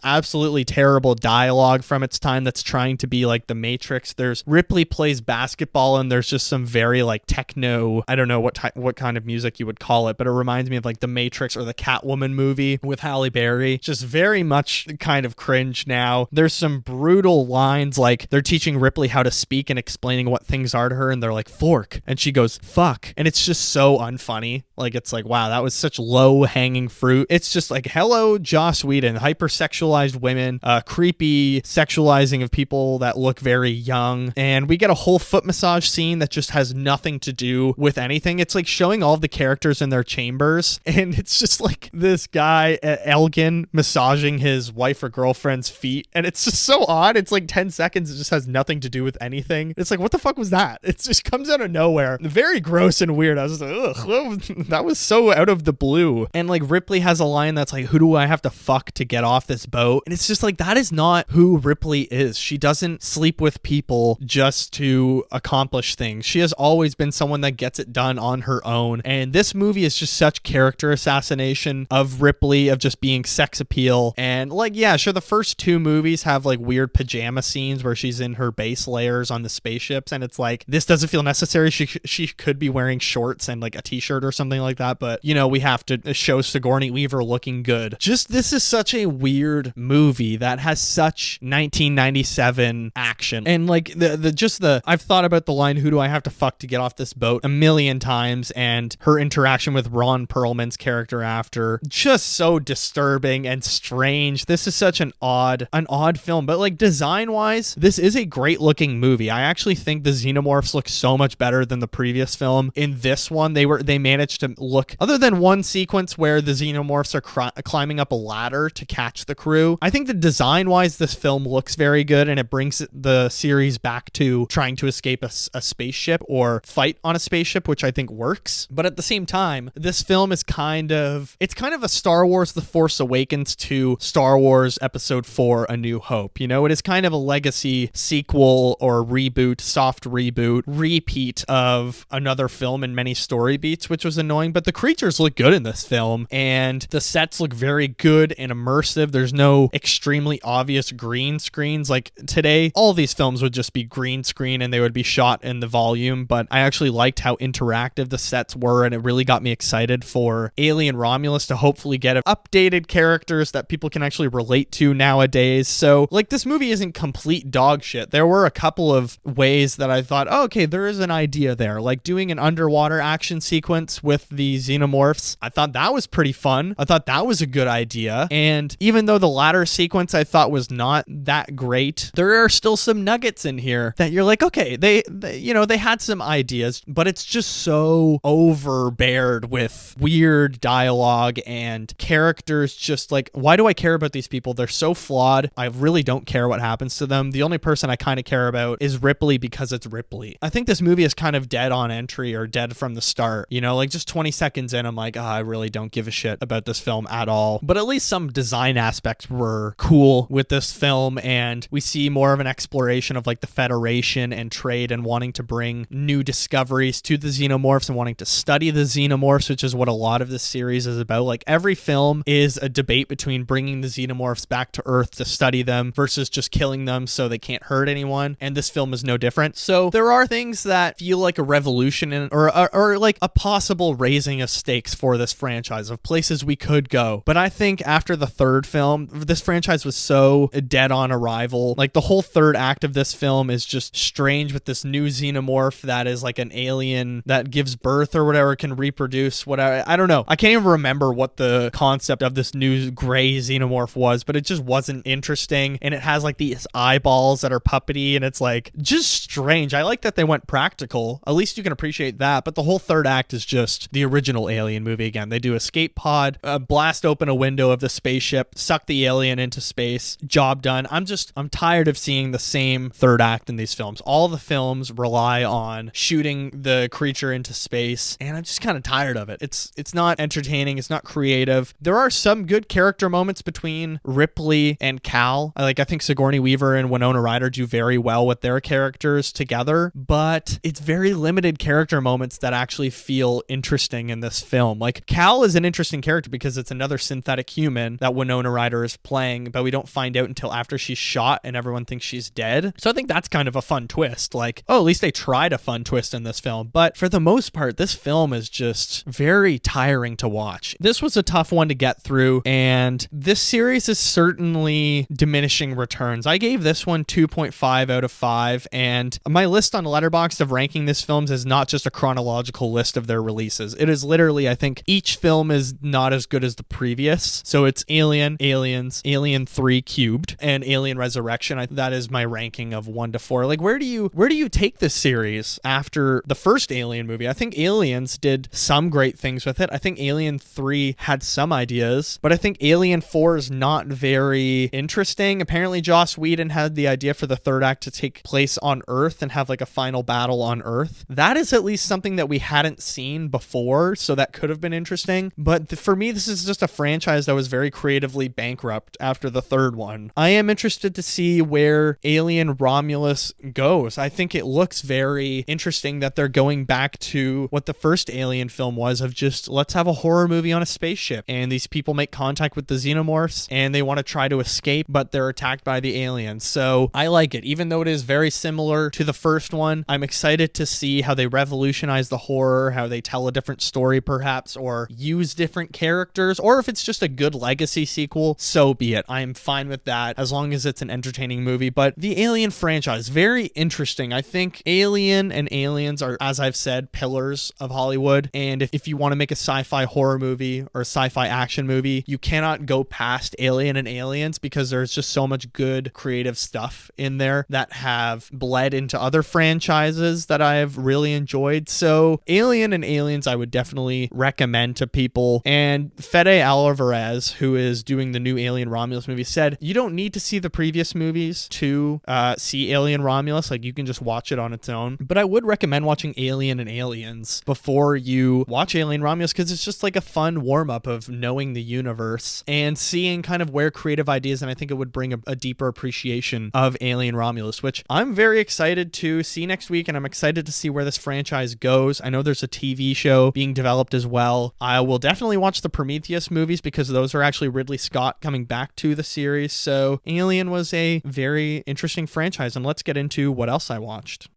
absolutely terrible dialogue from its time that's trying to be like The Matrix. There's Ripley plays basketball and there's just some very like techno, I don't know what kind of music you would call it, but it reminds me of like The Matrix or the Catwoman movie with Halle Berry. Just very much kind of cringe now. There's some brutal lines, like they're teaching Ripley how to speak and explaining what things are to her, and they're like, fork, and she goes, fuck, and it's just so unfunny. Like it's like, wow, that was such low hanging fruit. It's just like, hello, Joss Whedon, hypersexualized women, creepy sexualizing of people that look very young, and we get a whole foot massage scene that just has nothing to do with anything. It's like showing all of the characters in their chambers, and it's just like this guy Elgin massaging his wife or girlfriend's feet, and it's just so odd. It's like 10 seconds. It just has nothing to do with anything. It's like, what the fuck was that? It just comes out of nowhere. Very gross and weird. I was just like, ugh, that was so out of the blue. And like Ripley has a line that's like, who do I have to fuck to get off this boat? And it's just like, that is not who Ripley is. She doesn't sleep with people just to accomplish things. She has always been someone that gets it done on her own. And this movie is just such character assassination of Ripley, of just being sex appeal. And like, yeah, sure, the first two movies have like weird pajama scenes where she's in her base layers on the spaceships, and it's like, this doesn't feel necessary. She could be wearing shorts and like a t-shirt or something like that, but you know, we have to show Sigourney Weaver looking good. Just, this is such a weird movie that has such 1997 action, and like I've thought about the line, who do I have to fuck to get off this boat, a million times, and her interaction with Ron Perlman's character after, just so disturbing and strange. This is such an odd film, but like design wise, this is a great looking movie. I actually think the xenomorphs look so much better than the previous film. In this one, they managed to look, other than one sequence where the xenomorphs are climbing up a ladder to catch the crew, I think that design wise, this film looks very good, and it brings the series back to trying to escape a spaceship or fight on a spaceship, which I think works. But at the same time, this film is kind of a Star Wars The Force Awakens to Star Wars Episode 4 A New Hope. You know, it is kind of a legacy sequel or reboot, soft reboot, repeat of another film in many story beats, which was annoying, but the creatures look good in this film, and the sets look very good and immersive. There's no extremely obvious green screens. Like today, all these films would just be green screen and they would be shot in the volume, but I actually liked how interactive the sets were, and it really got me excited for Alien Romulus to hopefully get updated characters that people can actually relate to nowadays. So like, this movie isn't complete dog shit. There were a couple of ways that I thought, oh, okay, there is an idea there, like doing an underwater action sequence with the xenomorphs. I thought that was pretty fun. I thought that was a good idea. And even though the ladder sequence I thought was not that great, there are still some nuggets in here that you're like, okay, they had some ideas, but it's just so overbeared with weird dialogue and characters. Just like, why do I care about these people? They're so flawed. I really don't care what happens to them. The only person I kind of care about is Ripley because it's Ripley. I think this movie is kind of dead on entry, or dead from the start. You know, like just 20 seconds in, I'm like, I really don't give a shit about this film at all. But at least some design aspects were cool with this film, and we see more of an exploration of like the Federation and trade, and wanting to bring new discoveries to the xenomorphs and wanting to study the xenomorphs, which is what a lot of this series is about. Like every film is a debate between bringing the xenomorphs back to Earth to study them versus just killing them so they can't can't hurt anyone, and this film is no different. So there are things that feel like a revolution or like a possible raising of stakes for this franchise of places we could go. But I think after the third film, this franchise was so dead on arrival. Like the whole third act of this film is just strange with this new xenomorph that is like an alien that gives birth or whatever, can reproduce, whatever. I don't know. I can't even remember what the concept of this new gray xenomorph was, but it just wasn't interesting. And it has like these eyeballs that are puppety, and it's like just strange. I like that they went practical. At least you can appreciate that. But the whole third act is just the original Alien movie again. They do escape pod, blast open a window of the spaceship, suck the alien into space, job done. I'm tired of seeing the same third act in these films. All the films rely on shooting the creature into space, and I'm just kind of tired of it. It's not entertaining. It's not creative. There are some good character moments between Ripley and Cal. I think Sigourney Weaver and Winona Ryder do very well with their characters together, but it's very limited character moments that actually feel interesting in this film. Like Cal is an interesting character because it's another synthetic human that Winona Ryder is playing, but we don't find out until after she's shot and everyone thinks she's dead. So I think that's kind of a fun twist. Like, oh, at least they tried a fun twist in this film. But for the most part, this film is just very tiring to watch. This was a tough one to get through, and this series is certainly diminishing returns. I gave this one 2.5 out of 5, and my list on Letterboxd of ranking this films is not just a chronological list of their releases. It is literally, I think each film is not as good as the previous. So it's Alien, Aliens, Alien 3 cubed, and Alien Resurrection. That is my ranking of 1 to 4. Like, where do you take this series after the first Alien movie? I think Aliens did some great things with it. I think Alien 3 had some ideas, but I think Alien 4 is not very interesting. Apparently Joss Whedon had the idea for the third act to take place on Earth and have like a final battle on Earth. That is at least something that we hadn't seen before, so that could have been interesting. But for me, this is just a franchise that was very creatively bankrupt after the third one. I am interested to see where Alien Romulus goes. I think it looks very interesting that they're going back to what the first Alien film was, of just let's have a horror movie on a spaceship and these people make contact with the xenomorphs and they want to try to escape, but they're attacked by the aliens. So I like it. Even though it is very similar to the first one, I'm excited to see how they revolutionize the horror, how they tell a different story perhaps, or use different characters, or if it's just a good legacy sequel, so be it. I'm fine with that as long as it's an entertaining movie. But the Alien franchise, very interesting. I think Alien and Aliens are, as I've said, pillars of Hollywood. And if you want to make a sci-fi horror movie or a sci-fi action movie, you cannot go past Alien and Aliens because there's just so much good creative stuff in there that have bled into other franchises that I have really enjoyed. So Alien and Aliens I would definitely recommend to people. And Fede Alvarez, who is doing the new Alien Romulus movie, said you don't need to see the previous movies to see Alien Romulus. Like, you can just watch it on its own. But I would recommend watching Alien and Aliens before you watch Alien Romulus, because it's just like a fun warm-up of knowing the universe and seeing kind of where creative ideas, and I think it would bring a deeper appreciation of Alien Romulus, which I'm very excited to see next week, and I'm excited to see where this franchise goes. I know there's a TV show being developed as well. I will definitely watch the Prometheus movies because those are actually Ridley Scott coming back to the series. So Alien was a very interesting franchise, and let's get into what else I watched.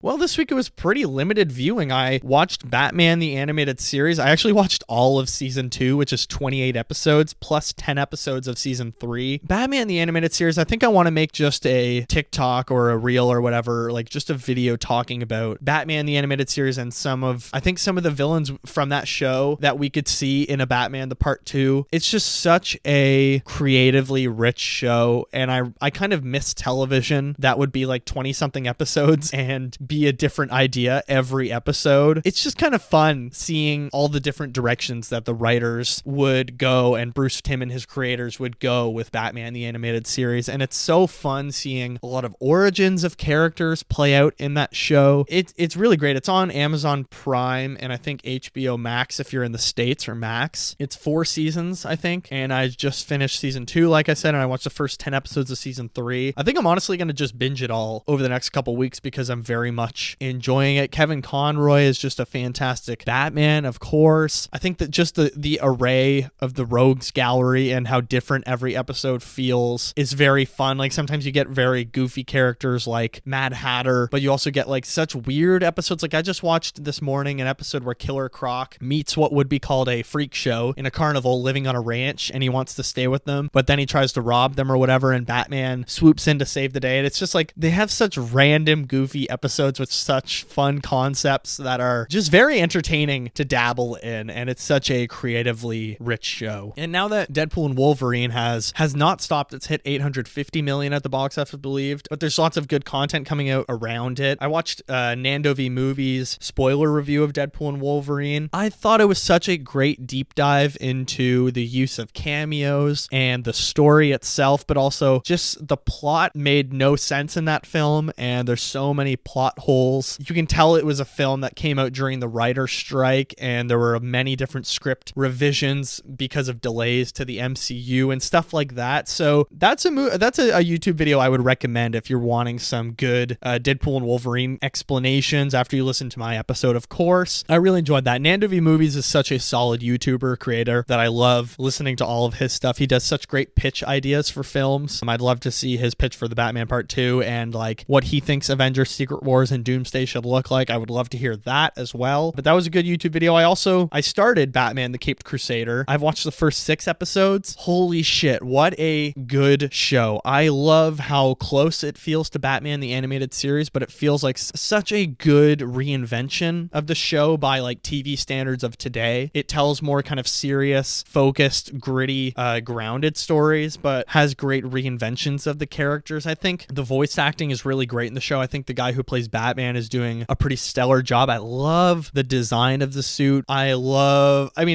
Well, this week it was pretty limited viewing. I watched Batman the Animated Series. I actually watched all of season 2, which is 28 episodes, plus 10 episodes of season 3. Batman the Animated Series, I think I want to make just a TikTok or a reel or whatever, like just a video talking about Batman the Animated Series and some of the villains from that show that we could see in a Batman the Part 2. It's just such a creatively rich show, and I kind of miss television that would be like 20-something episodes and be a different idea every episode. It's just kind of fun seeing all the different directions that the writers would go and Bruce Timm and his creators would go with Batman the Animated Series, and it's so fun seeing a lot of origins of characters play out in that show. It's really great. It's on Amazon Prime and I think HBO Max if you're in the States, or Max. It's 4 seasons, I think, and I just finished season 2, like I said, and I watched the first 10 episodes of season 3. I think I'm honestly going to just binge it all over the next couple weeks because I'm very much much enjoying it. Kevin Conroy is just a fantastic Batman, of course. I think that just the array of the rogues gallery and how different every episode feels is very fun. Like sometimes you get very goofy characters like Mad Hatter, but you also get like such weird episodes. Like I just watched this morning an episode where Killer Croc meets what would be called a freak show in a carnival living on a ranch, and he wants to stay with them, but then he tries to rob them or whatever, and Batman swoops in to save the day. And it's just like they have such random goofy episodes with such fun concepts that are just very entertaining to dabble in, and it's such a creatively rich show. And now that Deadpool and Wolverine has not stopped, it's hit 850 million at the box office, believed, but there's lots of good content coming out around it. I watched Nando V Movies spoiler review of Deadpool and Wolverine. I thought it was such a great deep dive into the use of cameos and the story itself, but also just the plot made no sense in that film, and there's so many plot holes. You can tell it was a film that came out during the writer's strike, and there were many different script revisions because of delays to the MCU and stuff like that. So that's a YouTube video I would recommend if you're wanting some good Deadpool and Wolverine explanations after you listen to my episode, of course. I really enjoyed that. Nando V Movies is such a solid YouTuber creator that I love listening to all of his stuff. He does such great pitch ideas for films. I'd love to see his pitch for the Batman Part 2 and like what he thinks Avengers Secret Wars and Doomsday should look like. I would love to hear that as well. But that was a good YouTube video. I started Batman the Caped Crusader. I've watched the first 6 episodes. Holy shit, what a good show. I love how close it feels to Batman the Animated Series, but it feels like such a good reinvention of the show by like TV standards of today. It tells more kind of serious, focused, gritty, grounded stories, but has great reinventions of the characters. I think the voice acting is really great in the show. I think the guy who plays Batman is doing a pretty stellar job. I love the design of the suit.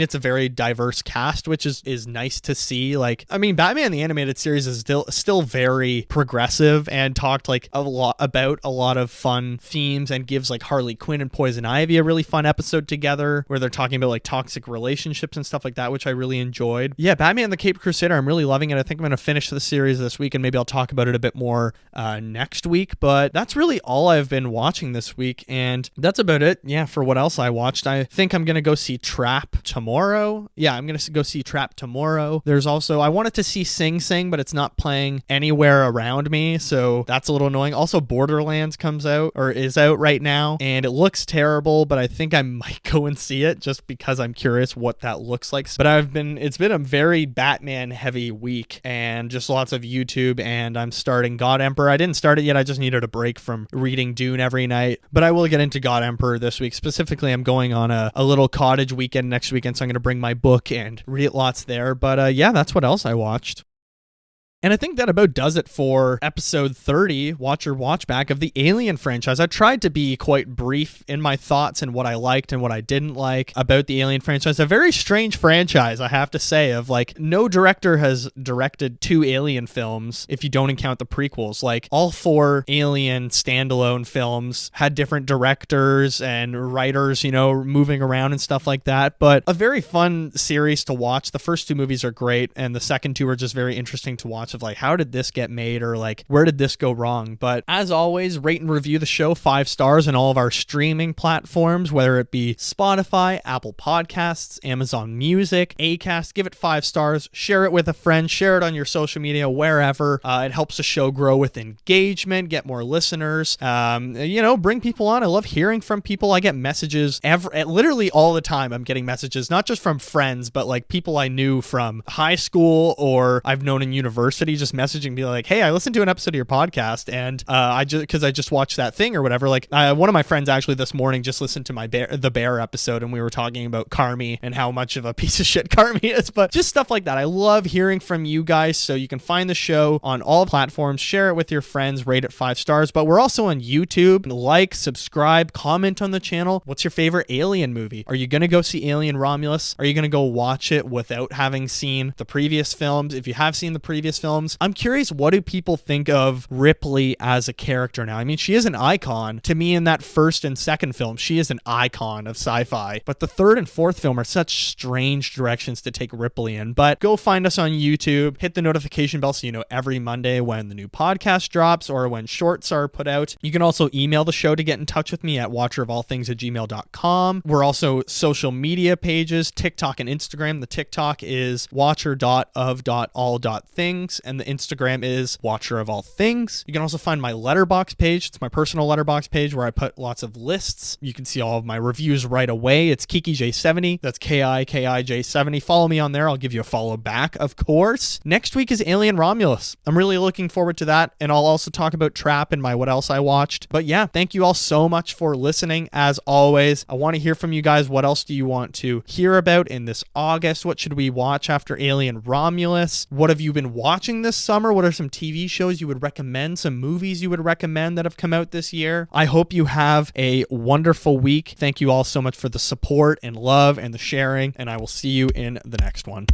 It's a very diverse cast, which is nice to see. Like, I mean, Batman the Animated Series is still very progressive and talked like about a lot of fun themes, and gives like Harley Quinn and Poison Ivy a really fun episode together where they're talking about like toxic relationships and stuff like that, which I really enjoyed. Yeah, Batman the Caped Crusader, I'm really loving it. I think I'm going to finish the series this week, and maybe I'll talk about it a bit more next week, but that's really all I've been watching this week, and that's about it. Yeah, for what else I watched, I think I'm going to go see Trap tomorrow. Yeah, I'm going to go see Trap tomorrow. There's also, I wanted to see Sing Sing, but it's not playing anywhere around me, so that's a little annoying. Also, Borderlands is out right now, and it looks terrible, but I think I might go and see it just because I'm curious what that looks like. But it's been a very Batman heavy week, and just lots of YouTube, and I'm starting God Emperor. I didn't start it yet. I just needed a break from reading Dune every night, but I will get into God Emperor this week. Specifically, I'm going on a little cottage weekend next weekend, so I'm going to bring my book and read lots there. But yeah, that's what else I watched. And I think that about does it for episode 30, Watcher Watchback of the Alien franchise. I tried to be quite brief in my thoughts and what I liked and what I didn't like about the Alien franchise. A very strange franchise, I have to say, of like no director has directed 2 Alien films if you don't count the prequels. Like all 4 Alien standalone films had different directors and writers, moving around and stuff like that. But a very fun series to watch. The first 2 movies are great, and the second 2 are just very interesting to watch. Of like, how did this get made, or like, where did this go wrong? But as always, rate and review the show 5 stars on all of our streaming platforms, whether it be Spotify, Apple Podcasts, Amazon Music, Acast. Give it 5 stars, share it with a friend, share it on your social media, wherever. It helps the show grow with engagement, get more listeners, bring people on. I love hearing from people. I get messages literally all the time. I'm getting messages, not just from friends, but like people I knew from high school or I've known in university, just messaging me like, hey, I listened to an episode of your podcast, and I just watched that thing or whatever. Like one of my friends actually this morning just listened to the bear episode, and we were talking about Carmi and how much of a piece of shit Carmi is, but just stuff like that. I love hearing from you guys. So you can find the show on all platforms, share it with your friends, rate it 5 stars, but we're also on YouTube. Like, subscribe, comment on the channel. What's your favorite Alien movie? Are you going to go see Alien Romulus? Are you going to go watch it without having seen the previous films? If you have seen the previous films, films. I'm curious, what do people think of Ripley as a character now? I mean, she is an icon. To me, in that first and second film, she is an icon of sci-fi. But the third and fourth film are such strange directions to take Ripley in. But go find us on YouTube, hit the notification bell so you know every Monday when the new podcast drops or when shorts are put out. You can also email the show to get in touch with me at watcherofallthings@gmail.com. We're also social media pages, TikTok and Instagram. The TikTok is watcher.of.all.things and the Instagram is watcherofallthings. You can also find my letterbox page. It's my personal letterbox page where I put lots of lists. You can see all of my reviews right away. It's KikiJ70. That's KIKIJ70. Follow me on there. I'll give you a follow back, of course. Next week is Alien Romulus. I'm really looking forward to that, and I'll also talk about Trap and my What Else I Watched. But yeah, thank you all so much for listening. As always, I want to hear from you guys. What else do you want to hear about in this August? What should we watch after Alien Romulus? What have you been watching this summer? What are some TV shows you would recommend? Some movies you would recommend that have come out this year? I hope you have a wonderful week. Thank you all so much for the support and love and the sharing, and I will see you in the next one.